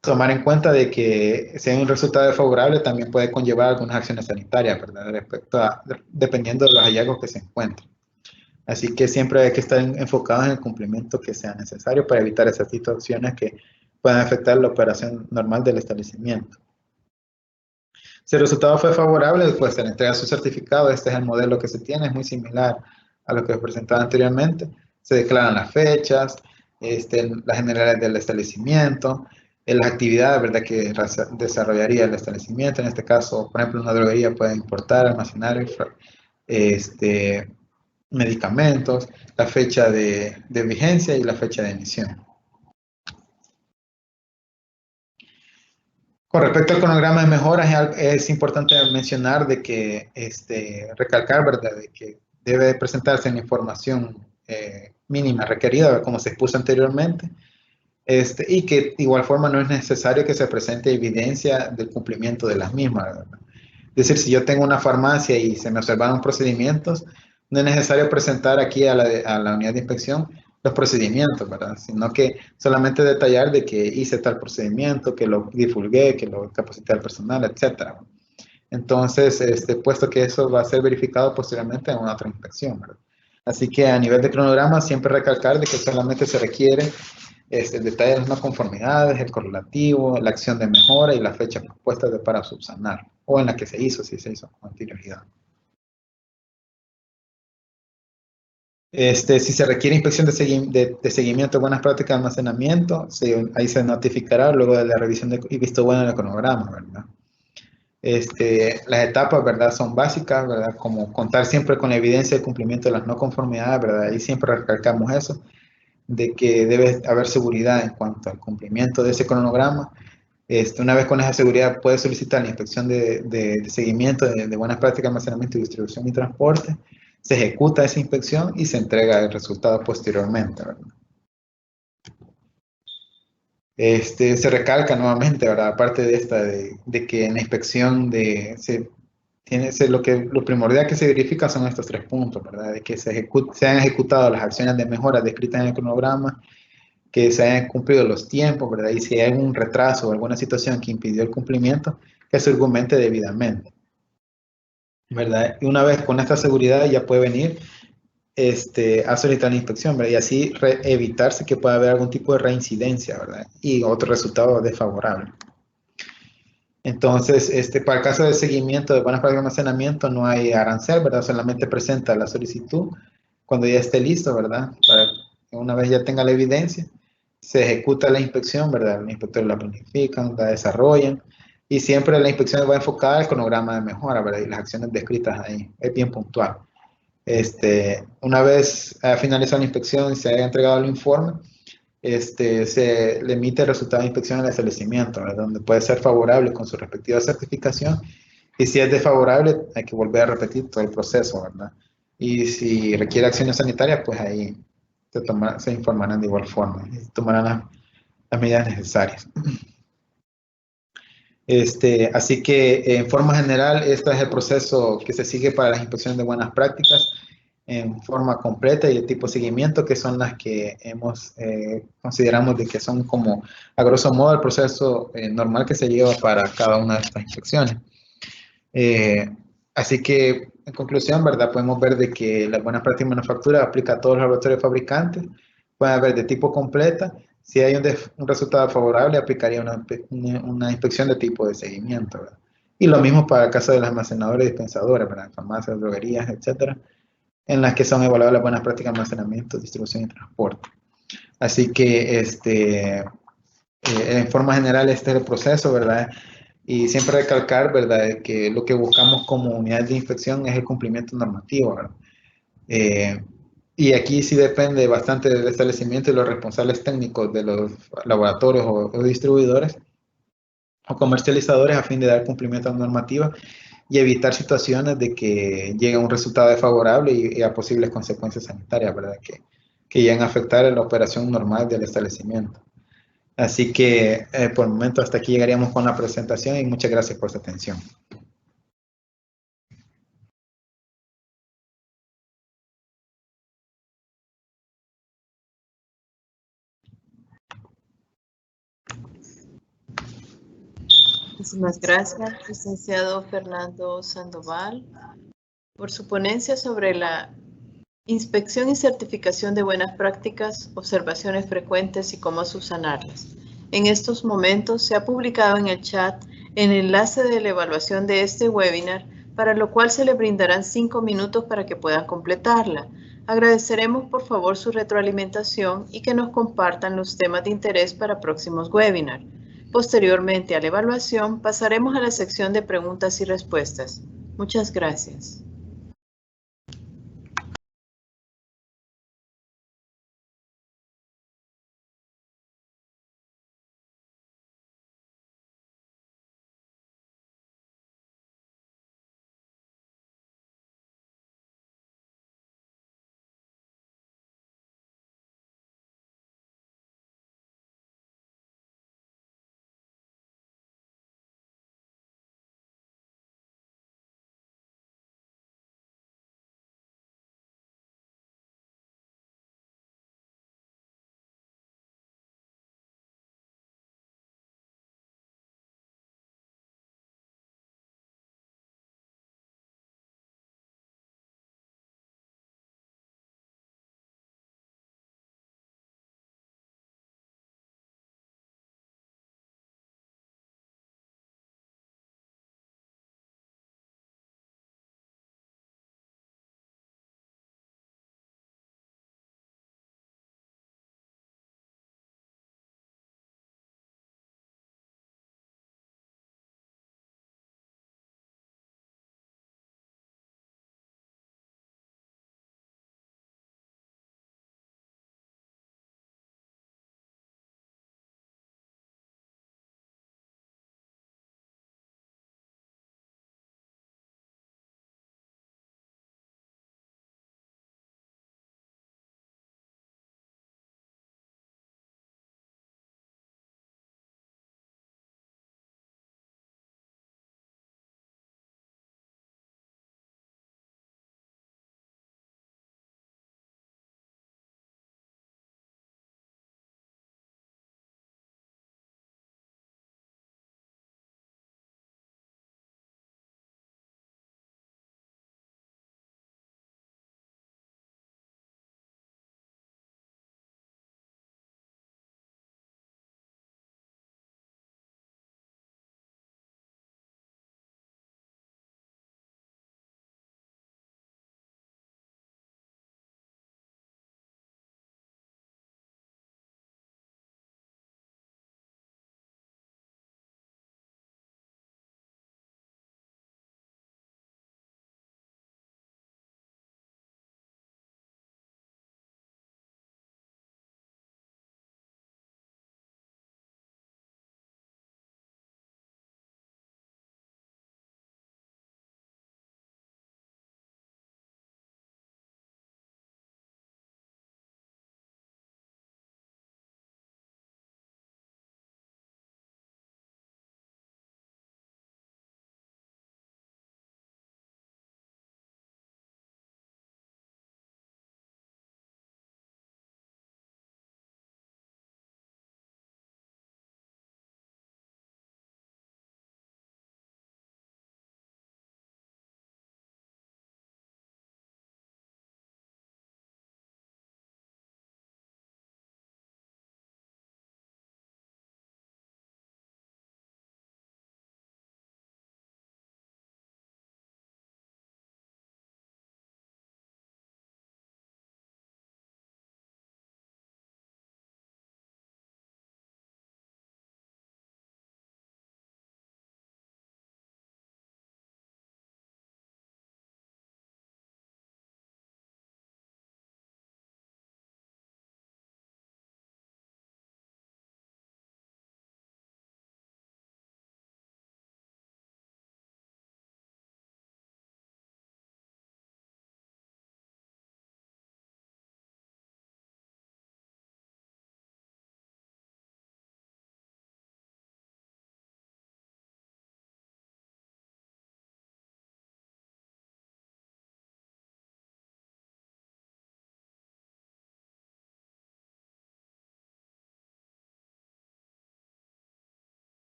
Tomar en cuenta de que si hay un resultado desfavorable también puede conllevar algunas acciones sanitarias, ¿verdad? Dependiendo de los hallazgos que se encuentren. Así que siempre hay que estar enfocados en el cumplimiento que sea necesario para evitar esas situaciones que puedan afectar la operación normal del establecimiento. Si el resultado fue favorable, pues se le entrega su certificado. Este es el modelo que se tiene, es muy similar a lo que presentaba anteriormente. Se declaran las fechas, las generalidades del establecimiento, las actividades, ¿verdad?, que desarrollaría el establecimiento. En este caso, por ejemplo, una droguería puede importar, almacenar medicamentos, la fecha de vigencia y la fecha de emisión. Con respecto al cronograma de mejoras, es importante mencionar de que, recalcar, ¿verdad?, de que debe presentarse en información mínima requerida, como se expuso anteriormente, y que de igual forma no es necesario que se presente evidencia del cumplimiento de las mismas, ¿verdad? Es decir, si yo tengo una farmacia y se me observaron procedimientos, no es necesario presentar aquí a la unidad de inspección los procedimientos, ¿verdad? Sino que solamente detallar de que hice tal procedimiento, que lo divulgué, que lo capacité al personal, etc. Entonces, puesto que eso va a ser verificado posteriormente en una otra inspección, ¿verdad? Así que a nivel de cronograma, siempre recalcar de que solamente se requiere el detalle de las no conformidades, el correlativo, la acción de mejora y la fecha propuesta para subsanar, o en la que se hizo, si se hizo con anterioridad. Si se requiere inspección de seguimiento de buenas prácticas de almacenamiento, ahí se notificará luego de la revisión y visto bueno del cronograma, ¿verdad? Las etapas, ¿verdad?, son básicas, ¿verdad?, como contar siempre con la evidencia de cumplimiento de las no conformidades, ¿verdad? Y siempre recalcamos eso, de que debe haber seguridad en cuanto al cumplimiento de ese cronograma. Una vez con esa seguridad puede solicitar la inspección de seguimiento de buenas prácticas de almacenamiento, distribución y transporte. Se ejecuta esa inspección y se entrega el resultado posteriormente, ¿verdad? Se recalca nuevamente, ¿verdad?, aparte de esta, de que en la inspección lo primordial que se verifica son estos 3 puntos, ¿verdad? De que se han ejecutado las acciones de mejora descritas en el cronograma, que se hayan cumplido los tiempos, ¿verdad? Y si hay algún retraso o alguna situación que impidió el cumplimiento, que se argumente debidamente, ¿verdad? Y una vez con esta seguridad ya puede venir a solicitar la inspección, ¿verdad? Y así evitarse que pueda haber algún tipo de reincidencia, ¿verdad? Y otro resultado desfavorable. Entonces, para el caso de seguimiento de buenas prácticas de almacenamiento no hay arancel, ¿verdad? Solamente presenta la solicitud cuando ya esté listo, ¿verdad? Para que una vez ya tenga la evidencia, se ejecuta la inspección, ¿verdad? Los inspectores la planifican, la desarrollan, y siempre la inspección va enfocada al cronograma de mejora, ¿verdad? Y las acciones descritas ahí, es bien puntual. Una vez finalizado la inspección y se haya entregado el informe, se le emite el resultado de inspección al establecimiento, ¿verdad?, donde puede ser favorable con su respectiva certificación, y si es desfavorable hay que volver a repetir todo el proceso, ¿verdad? Y si requiere acciones sanitarias, pues ahí se informarán de igual forma y tomarán las medidas necesarias. Así que en forma general, este es el proceso que se sigue para las inspecciones de buenas prácticas en forma completa y de tipo seguimiento, que son las que consideramos de que son como, a grosso modo, el proceso normal que se lleva para cada una de estas inspecciones. Así que, en conclusión, ¿verdad?, podemos ver de que la buena práctica de manufactura aplica a todos los laboratorios fabricantes. Puede haber de tipo completa. Si hay un resultado favorable, aplicaría una inspección de tipo de seguimiento, ¿verdad? Y lo mismo para el caso de los almacenadores y dispensadores, ¿verdad?, farmacias, droguerías, etcétera, en las que son evaluadas las buenas prácticas de almacenamiento, distribución y transporte. Así que, en forma general, este es el proceso, ¿verdad? Y siempre recalcar, ¿verdad?, que lo que buscamos como unidad de inspección es el cumplimiento normativo, ¿verdad? Y aquí sí depende bastante del establecimiento y los responsables técnicos de los laboratorios o distribuidores o comercializadores a fin de dar cumplimiento a la normativa y evitar situaciones de que llegue a un resultado desfavorable y a posibles consecuencias sanitarias, ¿verdad? Que lleguen a afectar la operación normal del establecimiento. Así que por el momento hasta aquí llegaríamos con la presentación y muchas gracias por su atención. Muchísimas gracias, licenciado Fernando Sandoval, por su ponencia sobre la inspección y certificación de buenas prácticas, observaciones frecuentes y cómo subsanarlas. En estos momentos se ha publicado en el chat el enlace de la evaluación de este webinar, para lo cual se le brindarán 5 minutos para que puedan completarla. Agradeceremos por favor su retroalimentación y que nos compartan los temas de interés para próximos webinars. Posteriormente a la evaluación, pasaremos a la sección de preguntas y respuestas. Muchas gracias.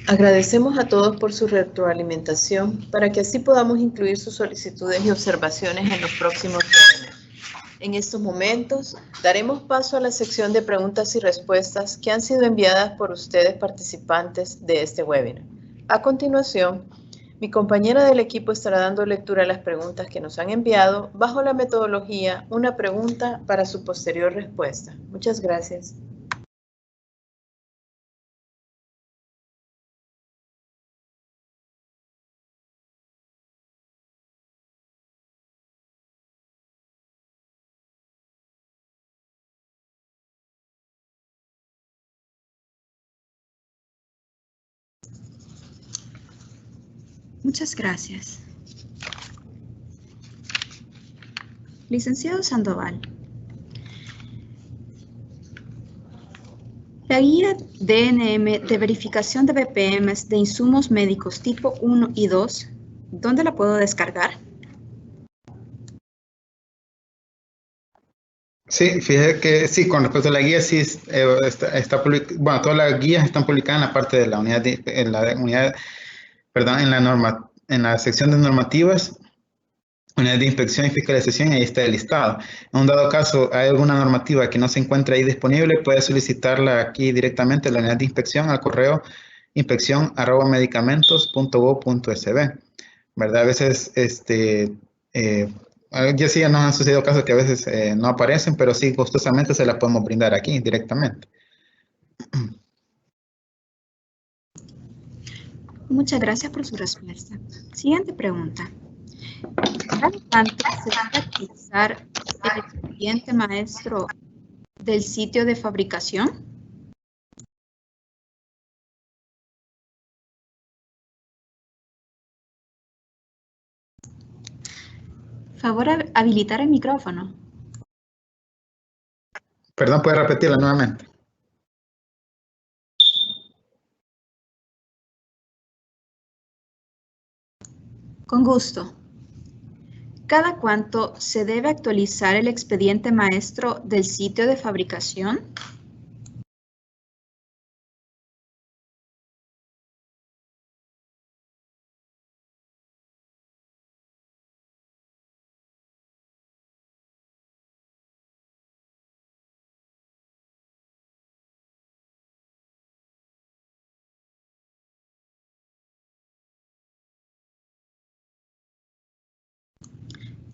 Agradecemos a todos por su retroalimentación para que así podamos incluir sus solicitudes y observaciones en los próximos webinars. En estos momentos, daremos paso a la sección de preguntas y respuestas que han sido enviadas por ustedes participantes de este webinar. A continuación, mi compañera del equipo estará dando lectura a las preguntas que nos han enviado bajo la metodología una pregunta para su posterior respuesta. Muchas gracias. Muchas gracias. Licenciado Sandoval, la guía DNM de verificación de BPMs de insumos médicos tipo 1 y 2, ¿dónde la puedo descargar? Sí, fíjate que sí, con respecto a la guía, sí bueno, todas las guías están publicadas en la parte de la unidad, perdón, en la sección de normativas, unidad de inspección y fiscalización, y ahí está el listado. En un dado caso, hay alguna normativa que no se encuentra ahí disponible, puede solicitarla aquí directamente en la unidad de inspección al correo inspección@medicamentos.gov.sb, ¿verdad? A veces, ya sí nos han sucedido casos que a veces no aparecen, pero sí, gustosamente se las podemos brindar aquí directamente. Muchas gracias por su respuesta. Siguiente pregunta. ¿Cada cuánto se debe actualizar el expediente maestro del sitio de fabricación? Favor habilitar el micrófono. Perdón, ¿puede repetirla nuevamente? Con gusto. ¿Cada cuánto se debe actualizar el expediente maestro del sitio de fabricación?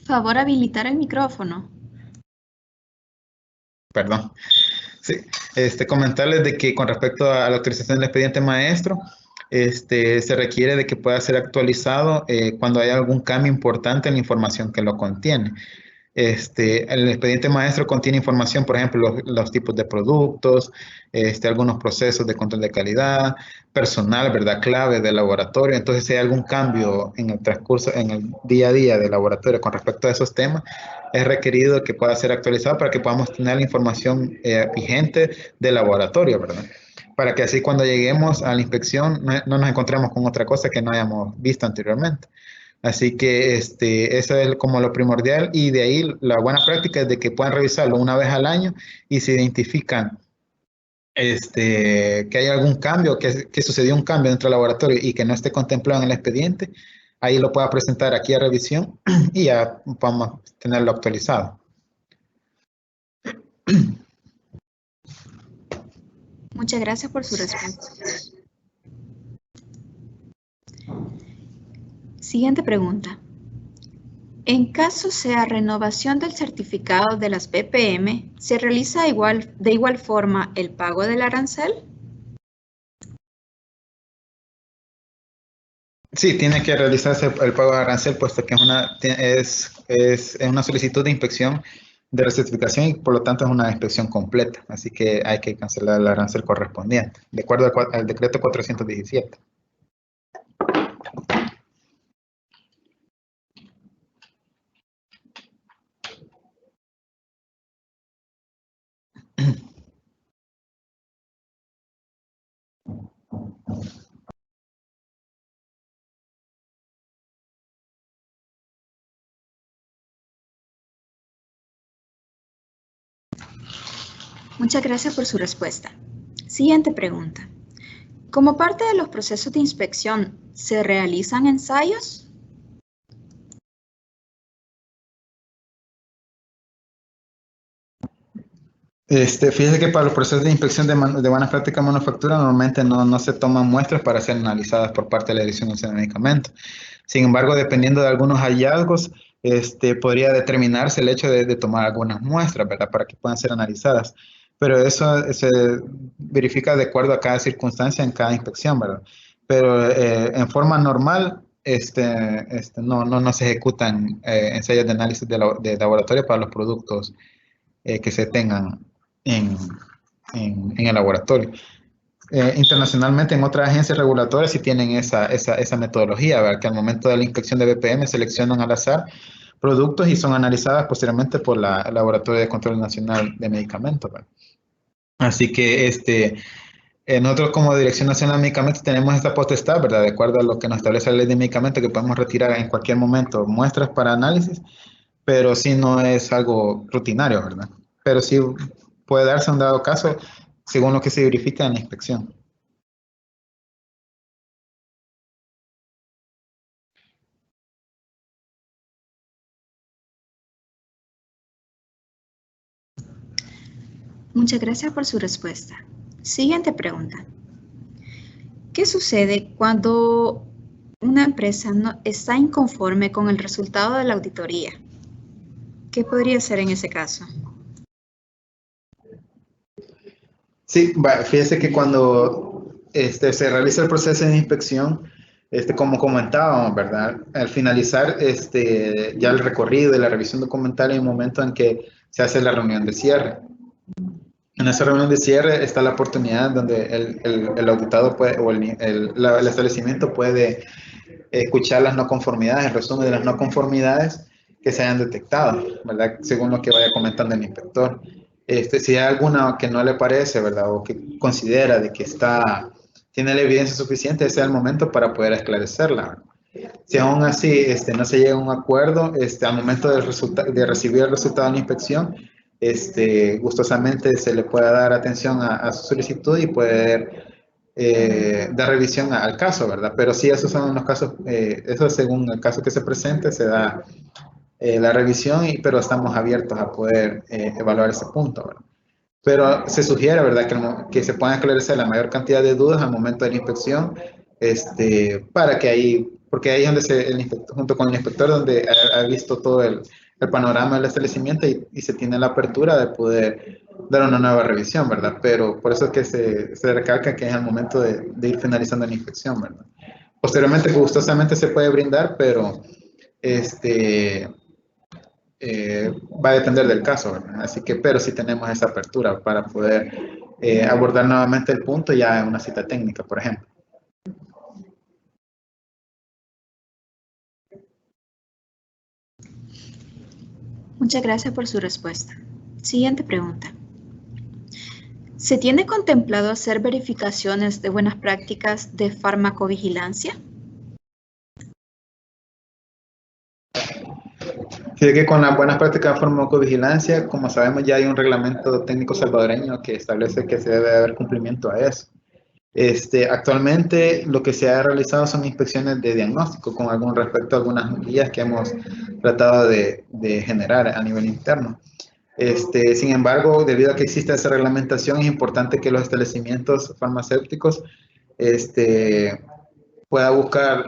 Favor habilitar el micrófono. Perdón. Sí, comentarles de que con respecto a la autorización del expediente maestro, se requiere de que pueda ser actualizado cuando haya algún cambio importante en la información que lo contiene. El expediente maestro contiene información, por ejemplo, los tipos de productos, algunos procesos de control de calidad, personal, ¿verdad? Clave del laboratorio. Entonces, si hay algún cambio en el transcurso, en el día a día del laboratorio con respecto a esos temas, es requerido que pueda ser actualizado para que podamos tener la información vigente del laboratorio, ¿verdad? Para que así cuando lleguemos a la inspección no nos encontremos con otra cosa que no hayamos visto anteriormente. Así que eso es como lo primordial, y de ahí la buena práctica es de que puedan revisarlo una vez al año, y si identifican que hay algún cambio, que sucedió un cambio dentro del laboratorio y que no esté contemplado en el expediente, ahí lo pueda presentar aquí a revisión y ya vamos a tenerlo actualizado. Muchas gracias por su respuesta. Siguiente pregunta. En caso sea renovación del certificado de las BPM, ¿se realiza de igual forma el pago del arancel? Sí, tiene que realizarse el pago de arancel, puesto que es una solicitud de inspección de recertificación, y por lo tanto es una inspección completa. Así que hay que cancelar el arancel correspondiente, de acuerdo al decreto 417. Muchas gracias por su respuesta. Siguiente pregunta. Como parte de los procesos de inspección, ¿se realizan ensayos? Fíjese que para los procesos de inspección de buenas prácticas de manufactura normalmente no se toman muestras para ser analizadas por parte de la Dirección Nacional de Medicamentos. Sin embargo, dependiendo de algunos hallazgos, podría determinarse el hecho de tomar algunas muestras, ¿verdad? Para que puedan ser analizadas. Pero eso se verifica de acuerdo a cada circunstancia en cada inspección, ¿verdad? Pero en forma normal, no se ejecutan ensayos de análisis de laboratorio para los productos que se tengan en el laboratorio. Internacionalmente en otras agencias regulatorias sí tienen esa metodología, ¿verdad? Que al momento de la inspección de BPM seleccionan al azar productos y son analizadas posteriormente por el Laboratorio de Control Nacional de Medicamentos, ¿verdad? Así que nosotros como Dirección Nacional de Medicamentos tenemos esta potestad, ¿verdad? De acuerdo a lo que nos establece la ley de medicamentos, que podemos retirar en cualquier momento muestras para análisis, pero sí no es algo rutinario, ¿verdad? Pero sí puede darse un dado caso según lo que se verifica en la inspección. Muchas gracias por su respuesta. Siguiente pregunta. ¿Qué sucede cuando una empresa no está inconforme con el resultado de la auditoría? ¿Qué podría hacer en ese caso? Sí, fíjese que cuando se realiza el proceso de inspección, como comentábamos, ¿verdad? Al finalizar ya el recorrido de la revisión documental, hay un momento en que se hace la reunión de cierre. En esa reunión de cierre está la oportunidad donde el auditado puede, o el establecimiento puede escuchar las no conformidades, el resumen de las no conformidades que se hayan detectado, ¿verdad? Según lo que vaya comentando el inspector. Si hay alguna que no le parece, ¿verdad? O que considera de que tiene la evidencia suficiente, ese es el momento para poder esclarecerla. Si aún así no se llega a un acuerdo, al momento de recibir el resultado de la inspección, gustosamente se le puede dar atención a su solicitud y poder dar revisión al caso, ¿verdad? Pero sí, esos son los casos, eso según el caso que se presente, se da la revisión, pero estamos abiertos a poder evaluar ese punto, ¿verdad? Pero se sugiere, ¿verdad?, que se puedan esclarecer la mayor cantidad de dudas al momento de la inspección, porque ahí es donde junto con el inspector, donde ha visto todo el panorama del establecimiento y se tiene la apertura de poder dar una nueva revisión, ¿verdad? Pero por eso es que se recalca que es el momento de ir finalizando la inspección, ¿verdad? Posteriormente, gustosamente se puede brindar, pero va a depender del caso, ¿verdad? Así que, pero sí tenemos esa apertura para poder abordar nuevamente el punto ya en una cita técnica, por ejemplo. Muchas gracias por su respuesta. Siguiente pregunta. ¿Se tiene contemplado hacer verificaciones de buenas prácticas de farmacovigilancia? Sí, que con las buenas prácticas de farmacovigilancia, como sabemos, ya hay un reglamento técnico salvadoreño que establece que se debe haber cumplimiento a eso. Actualmente lo que se ha realizado son inspecciones de diagnóstico con algún respecto a algunas guías que hemos tratado de generar a nivel interno. Sin embargo, debido a que existe esa reglamentación, es importante que los establecimientos farmacéuticos puedan buscar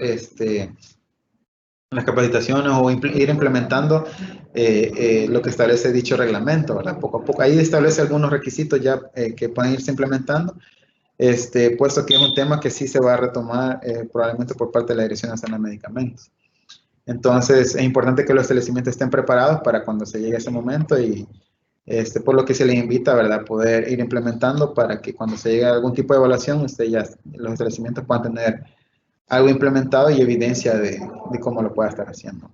las capacitaciones o ir implementando lo que establece dicho reglamento, ¿verdad? Poco a poco. Ahí establece algunos requisitos ya que pueden irse implementando, puesto que es un tema que sí se va a retomar probablemente por parte de la Dirección Nacional de Medicamentos. Entonces, es importante que los establecimientos estén preparados para cuando se llegue ese momento y por lo que se les invita, ¿verdad?, poder ir implementando para que cuando se llegue a algún tipo de evaluación, los establecimientos puedan tener algo implementado y evidencia de cómo lo pueda estar haciendo.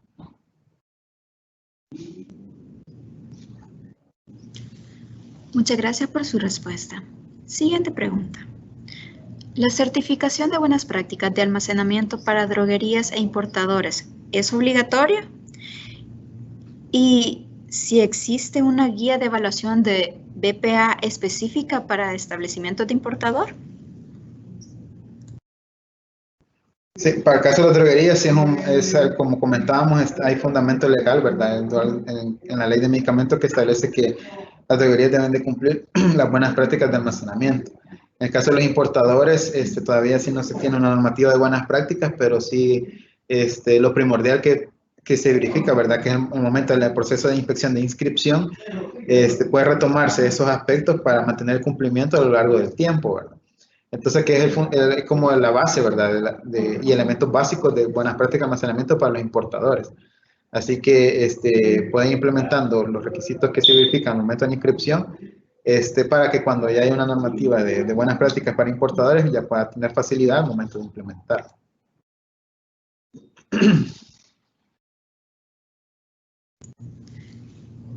Muchas gracias por su respuesta. Siguiente pregunta. ¿La certificación de buenas prácticas de almacenamiento para droguerías e importadores es obligatoria? Y si existe una guía de evaluación de BPA específica para establecimientos de importador. Sí, para el caso de las droguerías, sí como comentábamos, hay fundamento legal, ¿verdad? En la ley de medicamentos que establece que las droguerías deben de cumplir las buenas prácticas de almacenamiento. En el caso de los importadores, todavía sí no se tiene una normativa de buenas prácticas, pero sí lo primordial que se verifica, ¿verdad? Que en el momento del proceso de inspección de inscripción, puede retomarse esos aspectos para mantener el cumplimiento a lo largo del tiempo, ¿verdad? Entonces, que es como la base, ¿verdad? Y elementos básicos de buenas prácticas de almacenamiento para los importadores. Así que pueden ir implementando los requisitos que se verifican al momento de la inscripción, para que cuando ya haya una normativa de buenas prácticas para importadores, ya pueda tener facilidad al momento de implementar.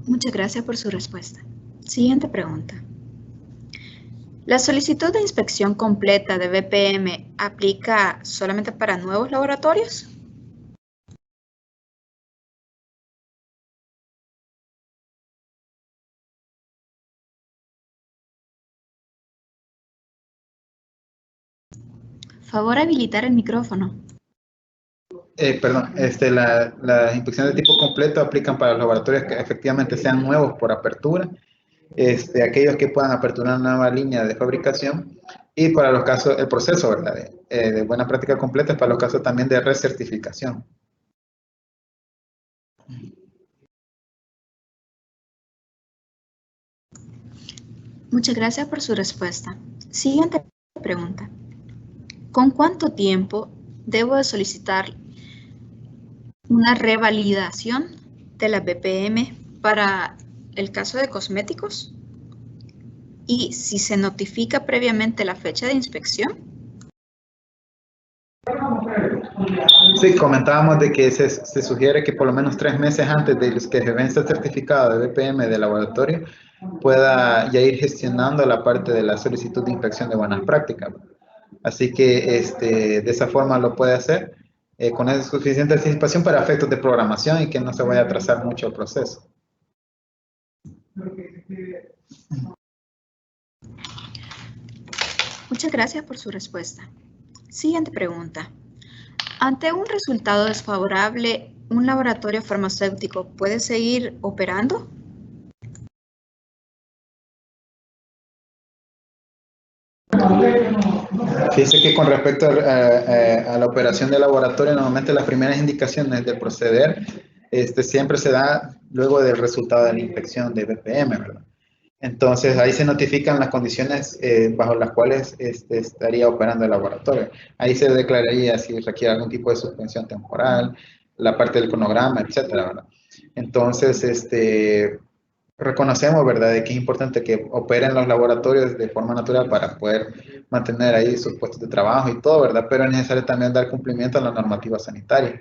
Muchas gracias por su respuesta. Siguiente pregunta. ¿La solicitud de inspección completa de BPM aplica solamente para nuevos laboratorios? Favor habilitar el micrófono. Perdón, las inspecciones de tipo completo aplican para los laboratorios que efectivamente sean nuevos por apertura, aquellos que puedan aperturar una nueva línea de fabricación, y para los casos, el proceso, ¿verdad? De buena práctica completa es para los casos también de recertificación. Muchas gracias por su respuesta. Siguiente pregunta. ¿Con cuánto tiempo debo de solicitar una revalidación de la BPM para el caso de cosméticos? ¿Y si se notifica previamente la fecha de inspección? Sí, comentábamos de que se sugiere que por lo menos 3 meses antes de que se vence el certificado de BPM del laboratorio, pueda ya ir gestionando la parte de la solicitud de inspección de buenas prácticas. Así que de esa forma lo puede hacer con esa suficiente anticipación para efectos de programación y que no se vaya a atrasar mucho el proceso. Muchas gracias por su respuesta. Siguiente pregunta. Ante un resultado desfavorable, ¿un laboratorio farmacéutico puede seguir operando? Fíjese que con respecto a la operación del laboratorio, normalmente las primeras indicaciones del proceder siempre se da luego del resultado de la inspección de BPM, ¿verdad? Entonces ahí se notifican las condiciones bajo las cuales estaría operando el laboratorio. Ahí se declararía si requiere algún tipo de suspensión temporal, la parte del cronograma, etcétera, ¿verdad? Entonces, reconocemos, ¿verdad?, de que es importante que operen los laboratorios de forma natural para poder mantener ahí sus puestos de trabajo y todo, ¿verdad? Pero es necesario también dar cumplimiento a la normativa sanitaria,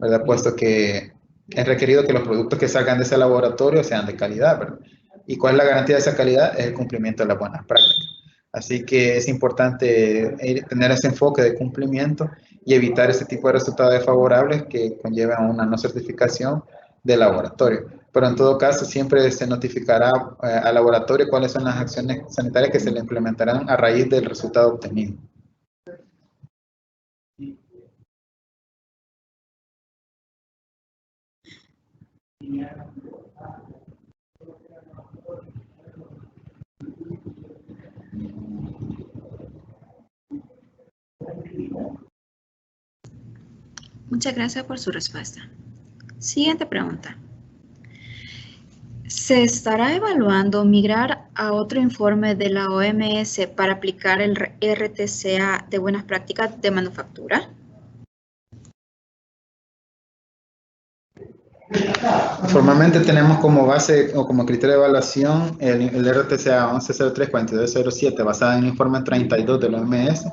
¿verdad? Puesto que es requerido que los productos que salgan de ese laboratorio sean de calidad, ¿verdad? ¿Y cuál es la garantía de esa calidad? Es el cumplimiento de las buenas prácticas. Así que es importante tener ese enfoque de cumplimiento y evitar ese tipo de resultados desfavorables que conllevan a una no certificación del laboratorio. Pero en todo caso, siempre se notificará al laboratorio cuáles son las acciones sanitarias que se le implementarán a raíz del resultado obtenido. Muchas gracias por su respuesta. Siguiente pregunta. ¿Se estará evaluando migrar a otro informe de la OMS para aplicar el RTCA de buenas prácticas de manufactura? Formalmente tenemos como base o como criterio de evaluación el RTCA 1103-4207 basado en el informe 32 de la OMS,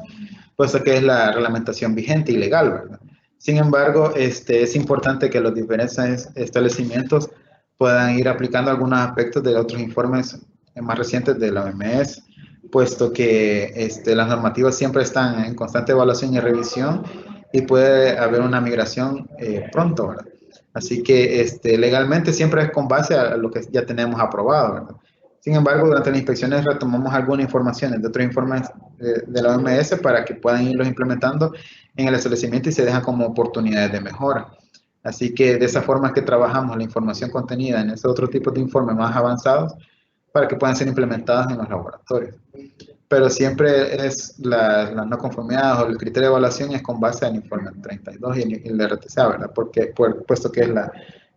puesto que es la reglamentación vigente y legal, ¿verdad? Sin embargo, es importante que los diferentes establecimientos puedan ir aplicando algunos aspectos de otros informes más recientes de la OMS, puesto que las normativas siempre están en constante evaluación y revisión y puede haber una migración pronto, ¿verdad? Así que legalmente siempre es con base a lo que ya tenemos aprobado, ¿verdad? Sin embargo, durante las inspecciones retomamos algunas informaciones de otros informes de la OMS para que puedan irlos implementando en el establecimiento y se dejan como oportunidades de mejora. Así que de esa forma es que trabajamos la información contenida en ese otro tipo de informes más avanzados para que puedan ser implementados en los laboratorios. Pero siempre es la no conformidad o el criterio de evaluación es con base al informe 32 y el RTCA, ¿verdad? Puesto que es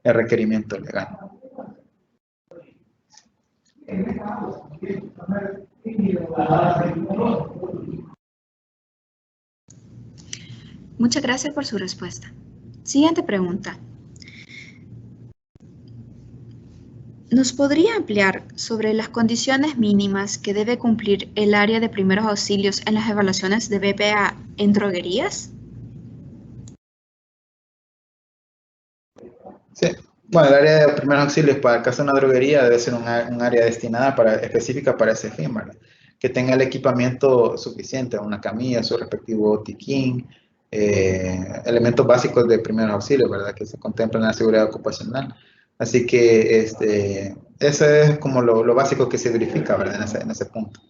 el requerimiento legal. Muchas gracias por su respuesta. Siguiente pregunta. ¿Nos podría ampliar sobre las condiciones mínimas que debe cumplir el área de primeros auxilios en las evaluaciones de BPA en droguerías? Sí. Bueno, el área de primeros auxilios para el caso de una droguería debe ser un área destinada específica para ese fin, ¿verdad? Que tenga el equipamiento suficiente, una camilla, su respectivo botiquín, elementos básicos de primeros auxilios, ¿verdad? Que se contemplan en la seguridad ocupacional. Así que eso es como lo básico que se verifica, ¿verdad? En ese punto.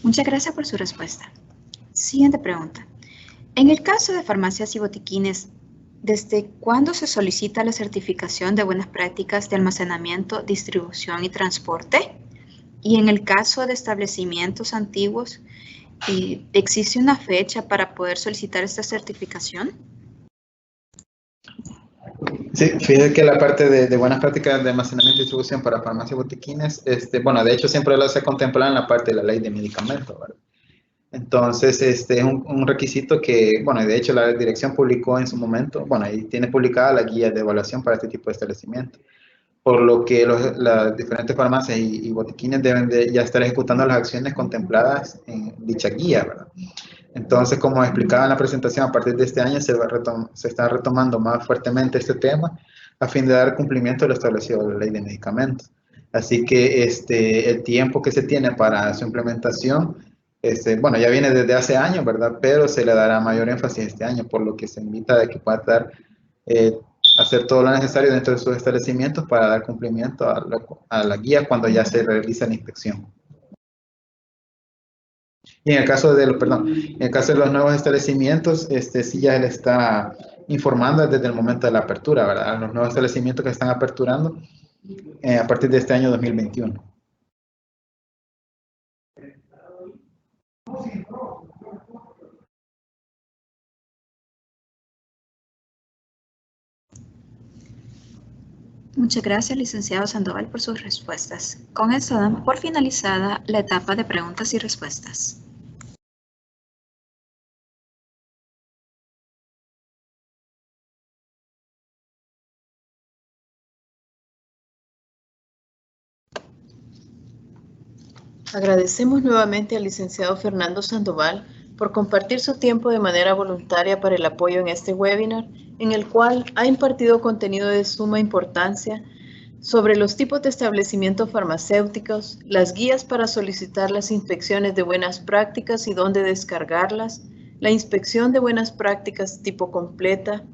Muchas gracias por su respuesta. Siguiente pregunta. En el caso de farmacias y botiquines, ¿desde cuándo se solicita la certificación de buenas prácticas de almacenamiento, distribución y transporte? Y en el caso de establecimientos antiguos, ¿existe una fecha para poder solicitar esta certificación? Sí, fíjate que la parte de buenas prácticas de almacenamiento y distribución para farmacias y botiquines, bueno, de hecho siempre se contempla en la parte de la ley de medicamentos, ¿verdad? Entonces, es un requisito que, bueno, de hecho la dirección publicó en su momento, bueno, ahí tiene publicada la guía de evaluación para este tipo de establecimientos, por lo que las diferentes farmacias y botiquines deben de ya estar ejecutando las acciones contempladas en dicha guía, ¿verdad? Entonces, como explicaba en la presentación, a partir de este año se está retomando más fuertemente este tema a fin de dar cumplimiento a lo establecido de la ley de medicamentos. Así que el tiempo que se tiene para su implementación, bueno, ya viene desde hace años, ¿verdad? Pero se le dará mayor énfasis este año, por lo que se invita a que pueda hacer todo lo necesario dentro de sus establecimientos para dar cumplimiento a la guía cuando ya se realiza la inspección. Y en el caso de los nuevos establecimientos, sí ya le está informando desde el momento de la apertura, ¿verdad? Los nuevos establecimientos que están aperturando a partir de este año 2021. Muchas gracias, licenciado Sandoval, por sus respuestas. Con esto damos por finalizada la etapa de preguntas y respuestas. Agradecemos nuevamente al licenciado Fernando Sandoval por compartir su tiempo de manera voluntaria para el apoyo en este webinar, en el cual ha impartido contenido de suma importancia sobre los tipos de establecimientos farmacéuticos, las guías para solicitar las inspecciones de buenas prácticas y dónde descargarlas, la inspección de buenas prácticas tipo completa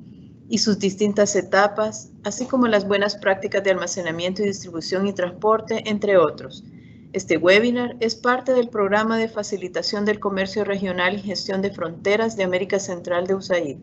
y sus distintas etapas, así como las buenas prácticas de almacenamiento y distribución y transporte, entre otros. Este webinar es parte del Programa de Facilitación del Comercio Regional y Gestión de Fronteras de América Central de USAID.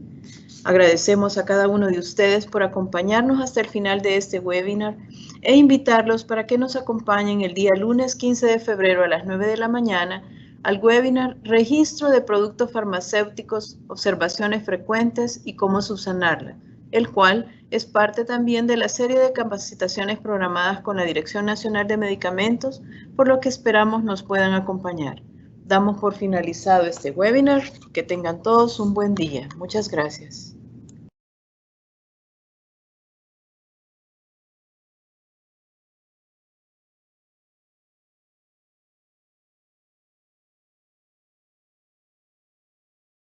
Agradecemos a cada uno de ustedes por acompañarnos hasta el final de este webinar e invitarlos para que nos acompañen el día lunes 15 de febrero a las 9 de la mañana al webinar Registro de Productos Farmacéuticos, Observaciones Frecuentes y cómo subsanarla, el cual es parte también de la serie de capacitaciones programadas con la Dirección Nacional de Medicamentos, por lo que esperamos nos puedan acompañar. Damos por finalizado este webinar. Que tengan todos un buen día. Muchas gracias.